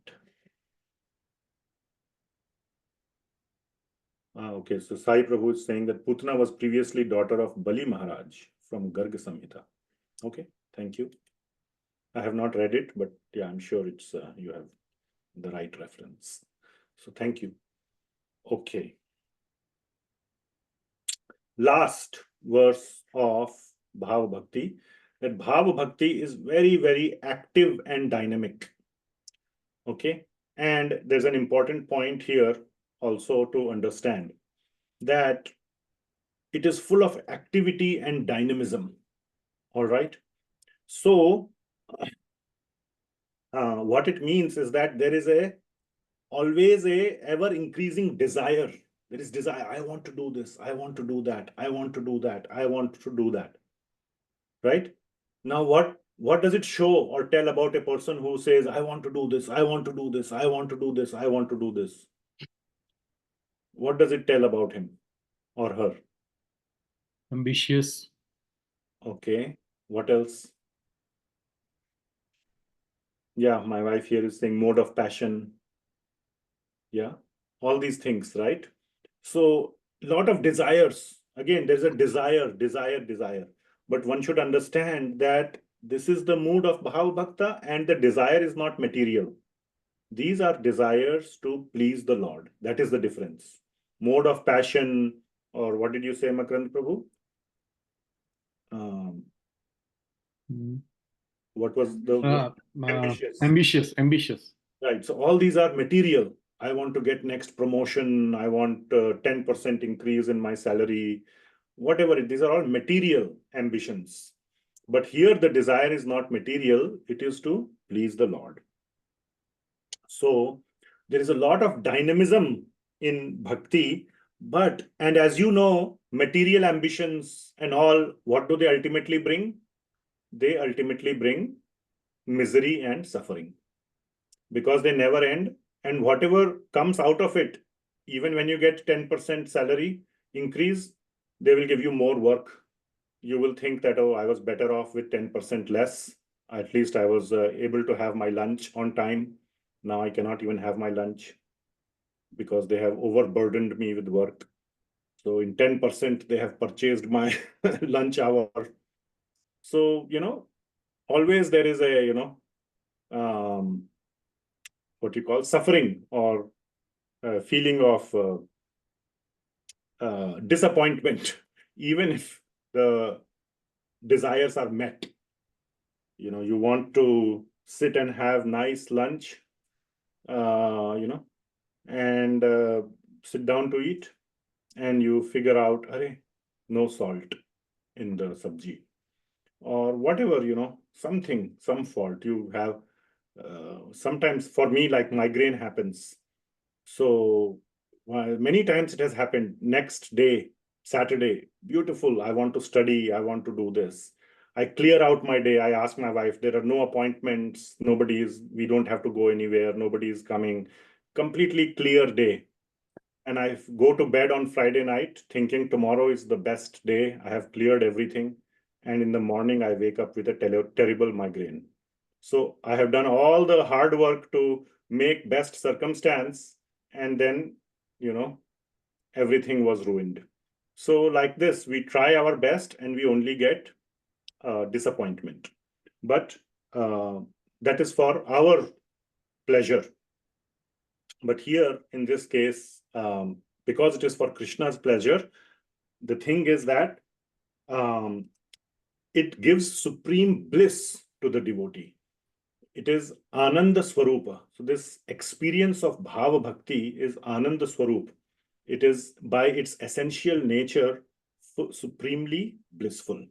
Okay, so Sai Prabhu is saying that Putna was previously daughter of Bali Maharaj from Garga Samhita. Okay, thank you. I have not read it, but yeah, I'm sure it's you have the right reference. So thank you. Okay. Last verse of Bhava Bhakti, that Bhava Bhakti is very, very active and dynamic. Okay, and there's an important point here also to understand, that it is full of activity and dynamism. All right. So what it means is that there is always a ever increasing desire. There is desire. I want to do this. I want to do that. I want to do that. I want to do that. Right? Now, what does it show or tell about a person who says, I want to do this, I want to do this, I want to do this, I want to do this? What does it tell about him or her? Ambitious. Okay. What else? Yeah, my wife here is saying mode of passion. Yeah, all these things, right? So a lot of desires. Again, there's a desire. But one should understand that this is the mood of Bhava Bhakta, and the desire is not material. These are desires to please the Lord. That is the difference. Mode of passion, or what did you say, Makarand Prabhu? What was the ambitious. Right. So all these are material. I want to get next promotion. I want 10% increase in my salary. Whatever these are all material ambitions. But here the desire is not material. It is to please the Lord. So there is a lot of dynamism in bhakti. And as you know, material ambitions and all, what do they ultimately bring? They ultimately bring misery and suffering, because they never end. And whatever comes out of it, even when you get 10% salary increase, they will give you more work. You will think that, oh, I was better off with 10% less. At least I was able to have my lunch on time. Now I cannot even have my lunch because they have overburdened me with work. So in 10%, they have purchased my lunch hour. So, always there is a, what you call suffering, or feeling of disappointment, even if the desires are met. You want to sit and have nice lunch, and sit down to eat, and you figure out, no salt in the sabji, or whatever, some fault you have. Sometimes for me, like migraine happens. So many times it has happened. Next day, Saturday, beautiful. I want to study. I want to do this. I clear out my day. I ask my wife, there are no appointments. We don't have to go anywhere. Nobody is coming. Completely clear day. And I go to bed on Friday night thinking tomorrow is the best day. I have cleared everything. And in the morning, I wake up with a terrible migraine. So I have done all the hard work to make best circumstance, and then, everything was ruined. So like this, we try our best and we only get disappointment. But that is for our pleasure. But here, in this case, because it is for Krishna's pleasure, the thing is that it gives supreme bliss to the devotee. It is Ananda Swarupa. So this experience of bhava-bhakti is Ananda Swarup. It is by its essential nature supremely blissful.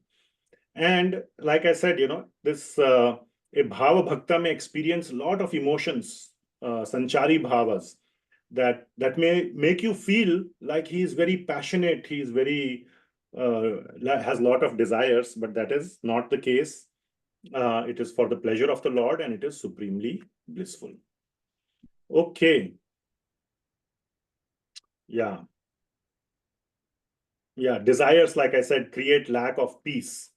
And like I said, this a bhava-bhakta may experience a lot of emotions, sanchari bhavas, that may make you feel like he is very passionate, he is very, has a lot of desires, but that is not the case. It is for the pleasure of the Lord and it is supremely blissful. Okay. Yeah. Yeah, desires, like I said, create lack of peace.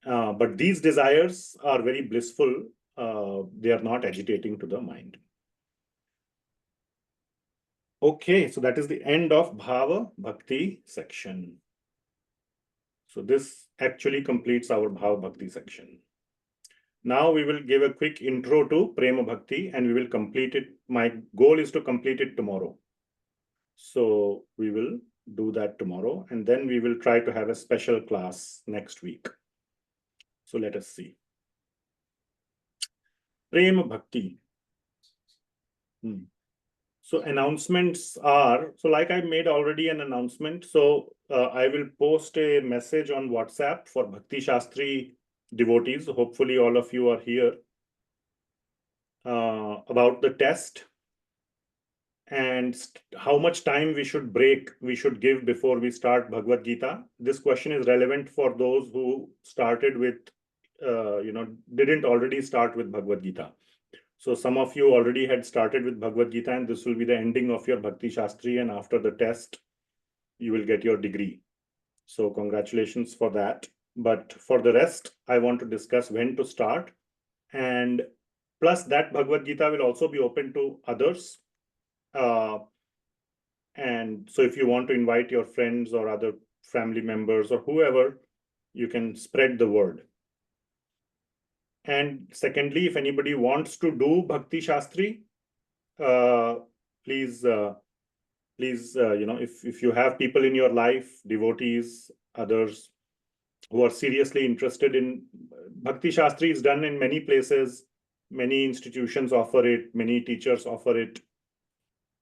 But these desires are very blissful. They are not agitating to the mind. Okay, so that is the end of Bhava Bhakti section. So this actually completes our Bhava Bhakti section. Now we will give a quick intro to Prema Bhakti and we will complete it. My goal is to complete it tomorrow. So we will do that tomorrow and then we will try to have a special class next week. So let us see. Prema Bhakti. So announcements are, so like I made already an announcement. So I will post a message on WhatsApp for Bhakti Shastri devotees. Hopefully all of you are here, about the test and how much time we should give before we start Bhagavad Gita. This question is relevant for those who started with, didn't already start with Bhagavad Gita. So some of you already had started with Bhagavad Gita and this will be the ending of your Bhakti Shastri, and after the test, you will get your degree. So congratulations for that. But for the rest, I want to discuss when to start. And plus that Bhagavad Gita will also be open to others. And so if you want to invite your friends or other family members or whoever, you can spread the word. And secondly, if anybody wants to do Bhakti Shastri, please, if you have people in your life, devotees, others who are seriously interested in Bhakti Shastri, is done in many places, many institutions offer it, many teachers offer it.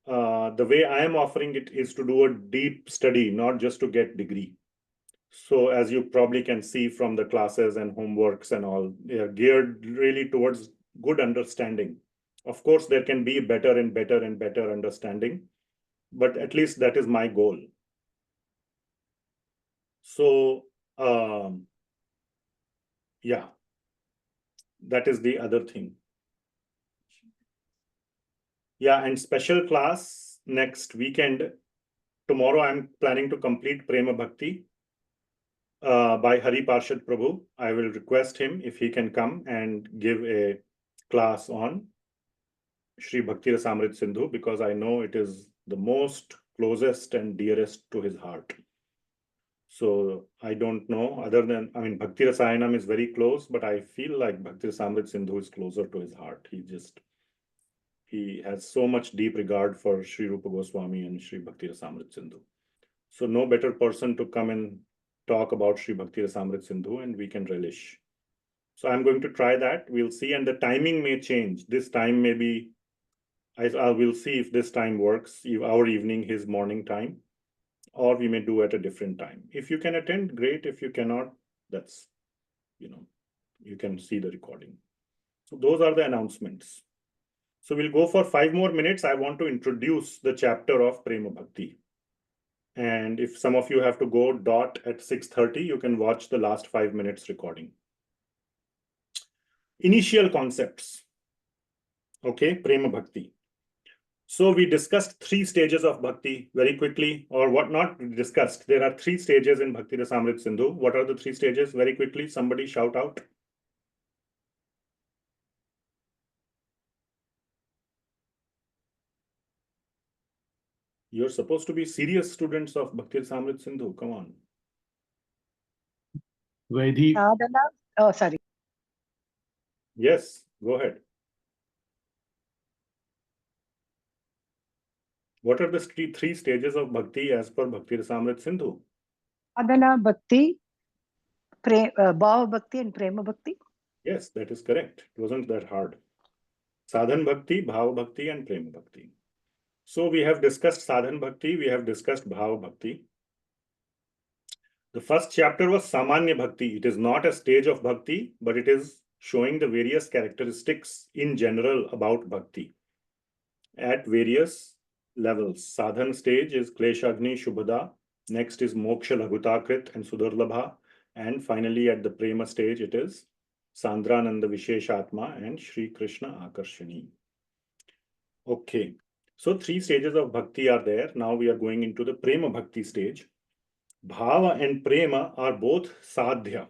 The way I am offering it is to do a deep study, not just to get degree. So as you probably can see from the classes and homeworks and all, they are geared really towards good understanding. Of course, there can be better and better and better understanding, but at least that is my goal. So, yeah, that is the other thing. Yeah, and special class next weekend. Tomorrow, I'm planning to complete Prema Bhakti by Hari Parshad Prabhu. I will request him if he can come and give a class on Śrī Bhakti-rasāmṛta-sindhuḥ, because I know it is the most closest and dearest to his heart. So I don't know, other than, Bhakti Rasayanam is very close, but I feel like Bhakti-rasāmṛta-sindhuḥ is closer to his heart. He has so much deep regard for Śrī Rupa Gosvami and Śrī Bhakti-rasāmṛta-sindhuḥ. So no better person to come and talk about Śrī Bhakti-rasāmṛta-sindhuḥ, and we can relish. So I'm going to try that. We'll see, and the timing may change. This time may be, I will see if this time works, our evening, his morning time, or we may do at a different time. If you can attend, great. If you cannot, that's, you can see the recording. So those are the announcements. So we'll go for 5 more minutes. I want to introduce the chapter of Prema Bhakti. And if some of you have to go dot at 6:30, you can watch the last 5 minutes recording. Initial concepts. Okay, Prema Bhakti. So we discussed 3 stages of Bhakti very quickly, or what not discussed. There are 3 stages in Bhakti-rasāmṛta-sindhuḥ. What are the 3 stages? Very quickly, somebody shout out. You're supposed to be serious students of Bhakti-rasāmṛta-sindhuḥ. Come on. Vaidhi. Sadhana. Oh, sorry. Yes, Go ahead. What are the three stages of bhakti as per Bhakti-rasāmṛta-sindhuḥ? Sadhana bhakti, bhava-bhakti and Prema bhakti. Yes, that is correct. It wasn't that hard. Sadhan bhakti, bhava-bhakti and Prema bhakti. So we have discussed sadhan bhakti, we have discussed bhava-bhakti. The first chapter was Samanya Bhakti. It is not a stage of bhakti, but it is showing the various characteristics in general about bhakti at various levels. Sadhan stage is Kleshagni Shubhada. Next is Moksha Laghutakrit and Sudurlabha. And finally at the Prema stage, it is Sandrananda Visheshatma and Shri Krishna Akarshani. Okay. So 3 stages of bhakti are there. Now we are going into the Prema Bhakti stage. Bhava and Prema are both sadhya.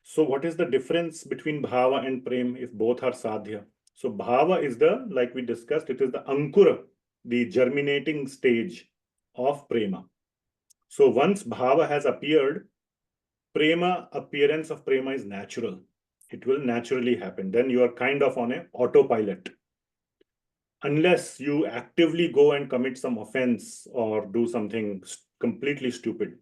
So what is the difference between Bhava and Prema if both are sadhya? So Bhava is like we discussed, it is the Ankura, the germinating stage of Prema. So once Bhava has appeared, appearance of Prema is natural. It will naturally happen. Then you are kind of on an autopilot. Unless you actively go and commit some offense or do something completely stupid.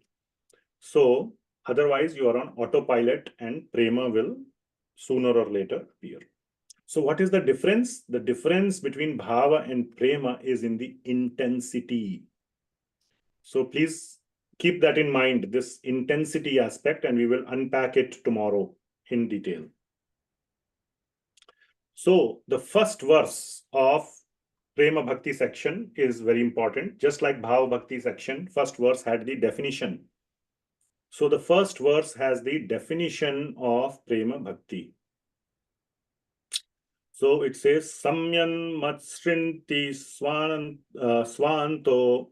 So otherwise you are on autopilot and Prema will sooner or later appear. So what is the difference? The difference between Bhava and Prema is in the intensity. So please keep that in mind, this intensity aspect, and we will unpack it tomorrow in detail. So the first verse of Prema Bhakti section is very important. Just like Bhava Bhakti section, first verse had the definition. So the first verse has the definition of Prema Bhakti. So it says, Samyan Matsrinti Swanto.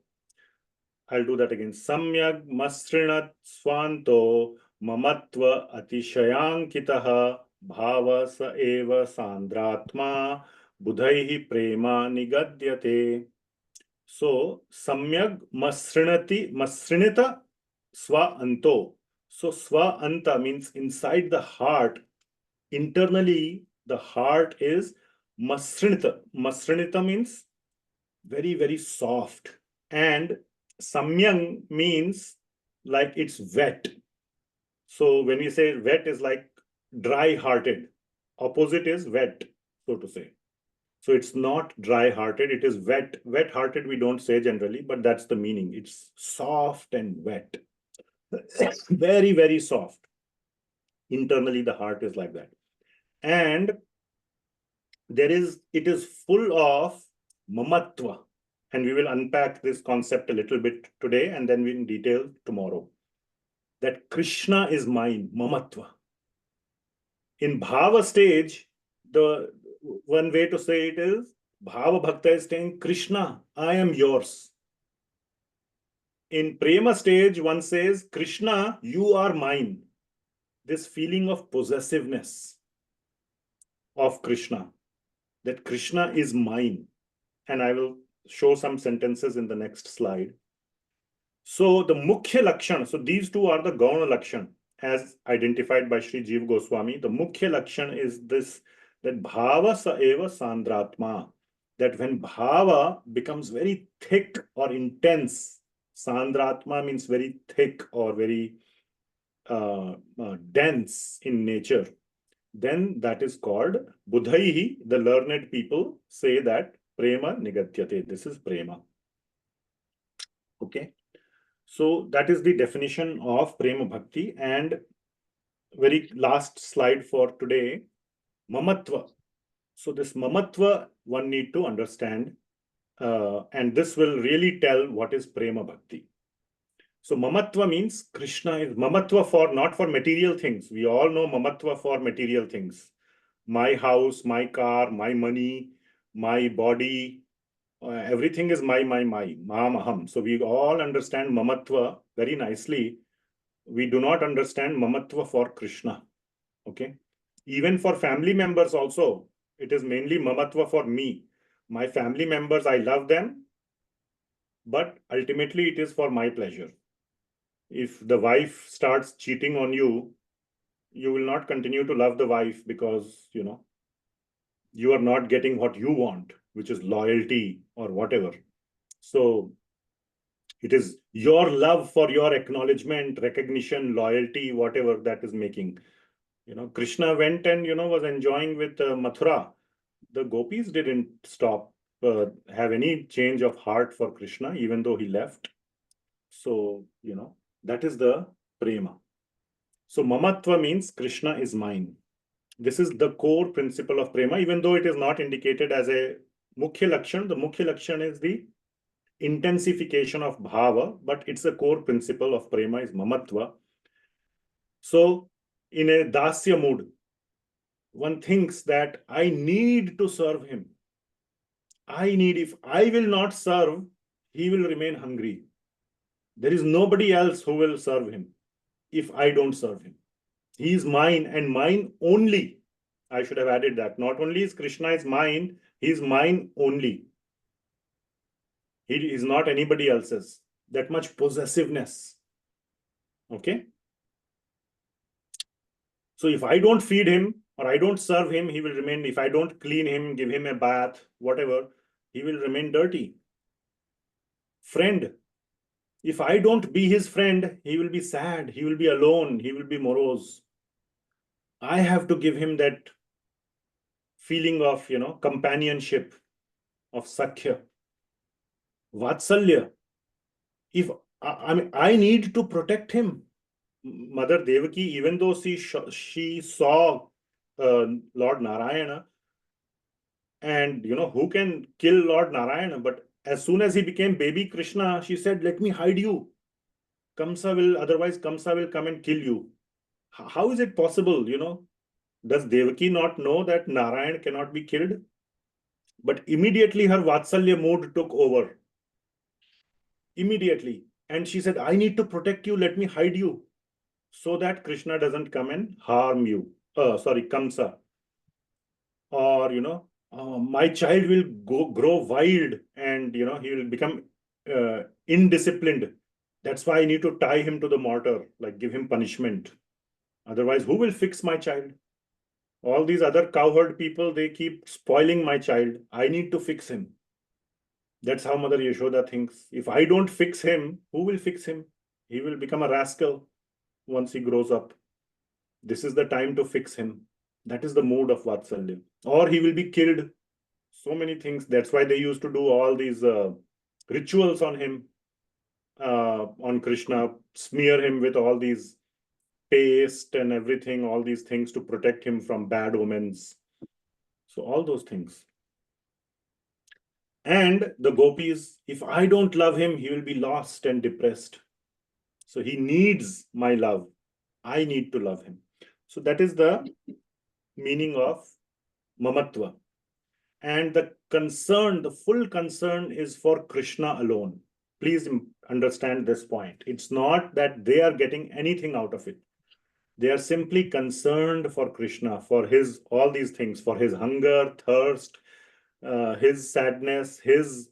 I'll do that again. Samyag Masrinat Swanto Mamatva Atishayankitaha bhavasa eva sandratma budhaihi prema nigadyate. So Samyag Masrinita Swanto. So Swaanta means inside the heart. Internally, the heart is Masrinita. Masrinita means very, very soft. And Samyang means like it's wet. So when we say wet is like dry-hearted. Opposite is wet, so to say. So it's not dry-hearted, it is wet. Wet-hearted we don't say generally, but that's the meaning. It's soft and wet. Very, very soft. Internally, the heart is like that. And it is full of mamatva. And we will unpack this concept a little bit today and then in detail tomorrow. That Krishna is mine, mamatva. In bhava stage, the one way to say it is, bhava-bhakta is saying, Krishna, I am yours. In Prema stage, one says, Krishna, you are mine. This feeling of possessiveness of Krishna, that Krishna is mine. And I will show some sentences in the next slide. So the Mukhya Lakshan, so these two are the Gauna Lakshan as identified by Sri Jiva Goswami. The Mukhya Lakshan is this, that bhavasa eva sandratma, that when bhava becomes very thick or intense, sandratma means very thick or very dense in nature, then that is called Budhaihi. The learned people say that Prema Nigadyate. This is Prema. Okay. So that is the definition of Prema Bhakti. And very last slide for today, Mamatva. So this Mamatva one need to understand. And this will really tell what is Prema Bhakti. So Mamatva means Krishna is Mamatva for not for material things. We all know Mamatva for material things. My house, my car, my money, my body, everything is my, Mahamaham. So we all understand Mamatva very nicely. We do not understand Mamatva for Krishna. Okay. Even for family members also, it is mainly Mamatva for me. My family members, I love them, but ultimately it is for my pleasure. If the wife starts cheating on you, you will not continue to love the wife because, you know, you are not getting what you want, which is loyalty or whatever. So it is your love for your acknowledgement, recognition, loyalty, whatever that is making. Krishna went and, was enjoying with Mathura. The gopis didn't stop, have any change of heart for Krishna, even though he left. So, that is the Prema. So mamatva means Krishna is mine. This is the core principle of Prema, even though it is not indicated as a Mukhya Lakshan. The Mukhya Lakshan is the intensification of bhava, but it's a core principle of Prema is mamatva. So in a dasya mood, one thinks that I need to serve him. If I will not serve, he will remain hungry. There is nobody else who will serve him if I don't serve him. He is mine and mine only. I should have added that. Not only is Krishna is mine, he is mine only. He is not anybody else's. That much possessiveness. Okay? So if I don't feed him or I don't serve him, he will remain. If I don't clean him, give him a bath, whatever, he will remain dirty. Friend. If I don't be his friend, he will be sad. He will be alone. He will be morose. I have to give him that feeling of, companionship, of sakhya, vatsalya. If I need to protect him. Mother Devaki, even though she saw Lord Narayana, and who can kill Lord Narayana, but as soon as he became baby Krishna, she said, let me hide you. Otherwise Kamsa will come and kill you. How is it possible, Does Devaki not know that Narayan cannot be killed? But immediately her Vatsalya mood took over. Immediately. And she said, I need to protect you, let me hide you, so that Krishna doesn't come and harm you. Kamsa. Or, my child will grow wild and, he will become indisciplined. That's why I need to tie him to the mortar, like give him punishment. Otherwise, who will fix my child? All these other cowherd people, they keep spoiling my child. I need to fix him. That's how Mother Yashoda thinks. If I don't fix him, who will fix him? He will become a rascal once he grows up. This is the time to fix him. That is the mood of Vatsalya. Or he will be killed. So many things. That's why they used to do all these rituals on him, on Krishna, smear him with all these paste and everything, all these things to protect him from bad omens. So all those things. And the gopis, if I don't love him, he will be lost and depressed. So he needs my love. I need to love him. So that is the meaning of mamatva. And the concern, the full concern is for Krishna alone. Please understand this point. It's not that they are getting anything out of it. They are simply concerned for Krishna, for his, all these things, for his hunger, thirst, his sadness, his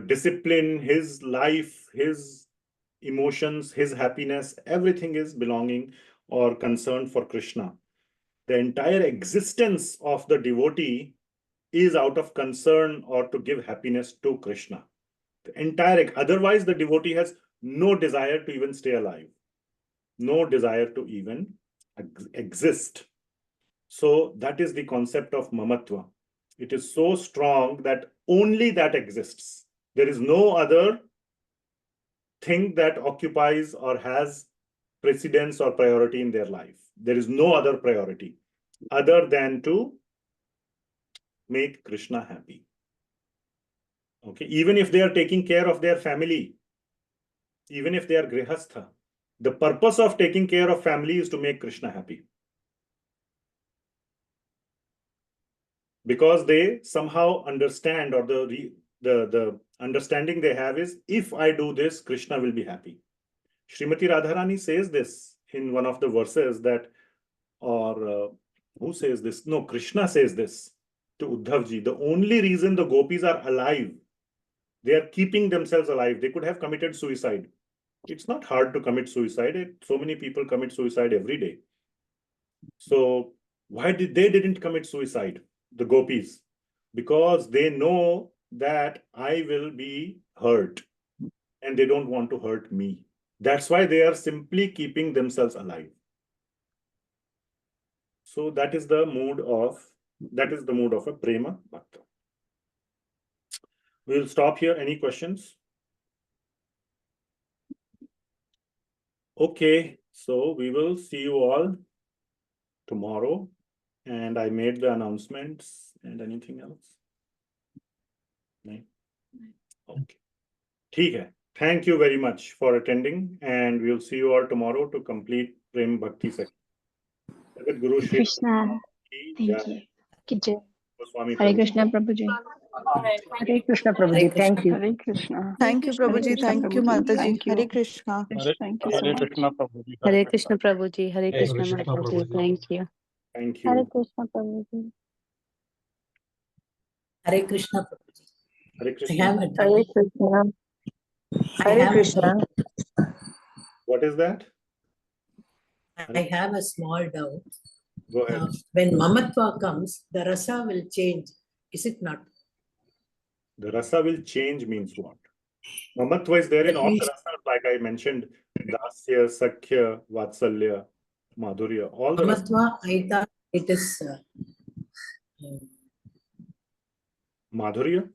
discipline, his life, his emotions, his happiness, everything is belonging or concerned for Krishna. The entire existence of the devotee is out of concern or to give happiness to Krishna. The entire, otherwise the devotee has no desire to even stay alive, no desire to even exist. So that is the concept of mamatva. It is so strong that only that exists. There is no other thing that occupies or has precedence or priority in their life. There is no other priority other than to make Krishna happy. Okay, even if they are taking care of their family, even if they are grihastha, the purpose of taking care of family is to make Krishna happy. Because they somehow understand, or the understanding they have is, if I do this, Krishna will be happy. Srimati Radharani says this in one of the verses that, or who says this? No, Krishna says this to Uddhavji. The only reason the gopis are alive, they are keeping themselves alive. They could have committed suicide. It's not hard to commit suicide. So many people commit suicide every day. So Why they didn't commit suicide, the gopis? Because they know that I will be hurt and they don't want to hurt me. That's why they are simply keeping themselves alive. So that is the mood of a Prema Bhakta. We'll stop here. Any questions? Okay, so we will see you all tomorrow. And I made the announcements. And anything else? No? Okay. ठीक है. Thank you very much for attending, and we'll see you all tomorrow to complete Prem Bhakti section. Jagat Guru Śrī Krishna, Ki thank Jai. you. Ki Jai. Goswami Hare Prabhu. Krishna, Prabhuji. Hare Krishna, Prabhuji. Thank you. Hare Krishna. Thank you, Prabhuji. Krishna, Thank you, Prabhuji. Mataji. Thank you. Hare Krishna. Thank you so Hare much. Krishna Prabhuji. Hare Krishna Prabhuji, Hare Krishna Krishna Mataji, Prabhuji. thank you. Thank Hare you. Krishna, Prabhuji. Hare Krishna Prabhuji. Hare I Krishna. have a Hare doubt. Krishna. I Hare have a Krishna. doubt. What is that? I have a small doubt. Go ahead. When Mamatva comes, the rasa will change. Is it not? The rasa will change means what? Mamatva is there in That all the means- rasas, like I mentioned, Dasya, Sakhya, Vatsalya, Madhurya, all the rasas. Mamatva, I thought it is Madhurya?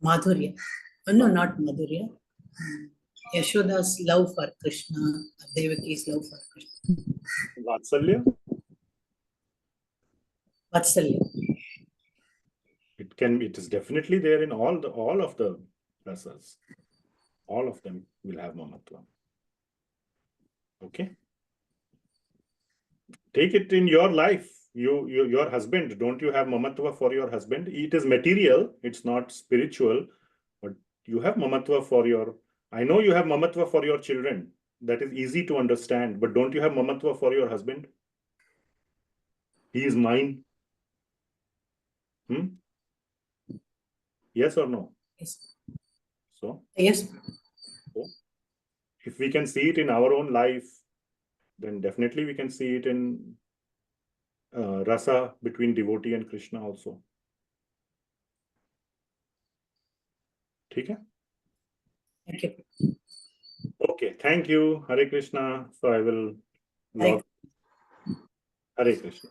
Madhurya. No, not Madhurya. Yashoda's love for Krishna, Devaki's love for Krishna. Vatsalya? Vatsalya. It is definitely there in all of the rasas. All of them will have Mamatva. Okay? Take it in your life. Your husband, don't you have Mamatva for your husband? It is material, it's not spiritual, but you have Mamatva for your, I know you have Mamatva for your children. That is easy to understand, but don't you have Mamatva for your husband? He is mine. Yes or no? Yes. So, Yes. if we can see it in our own life, then definitely we can see it in rasa between devotee and Krishna also. Okay? Thank you. Okay, thank you. Hare Krishna. So I will log. Hare Krishna.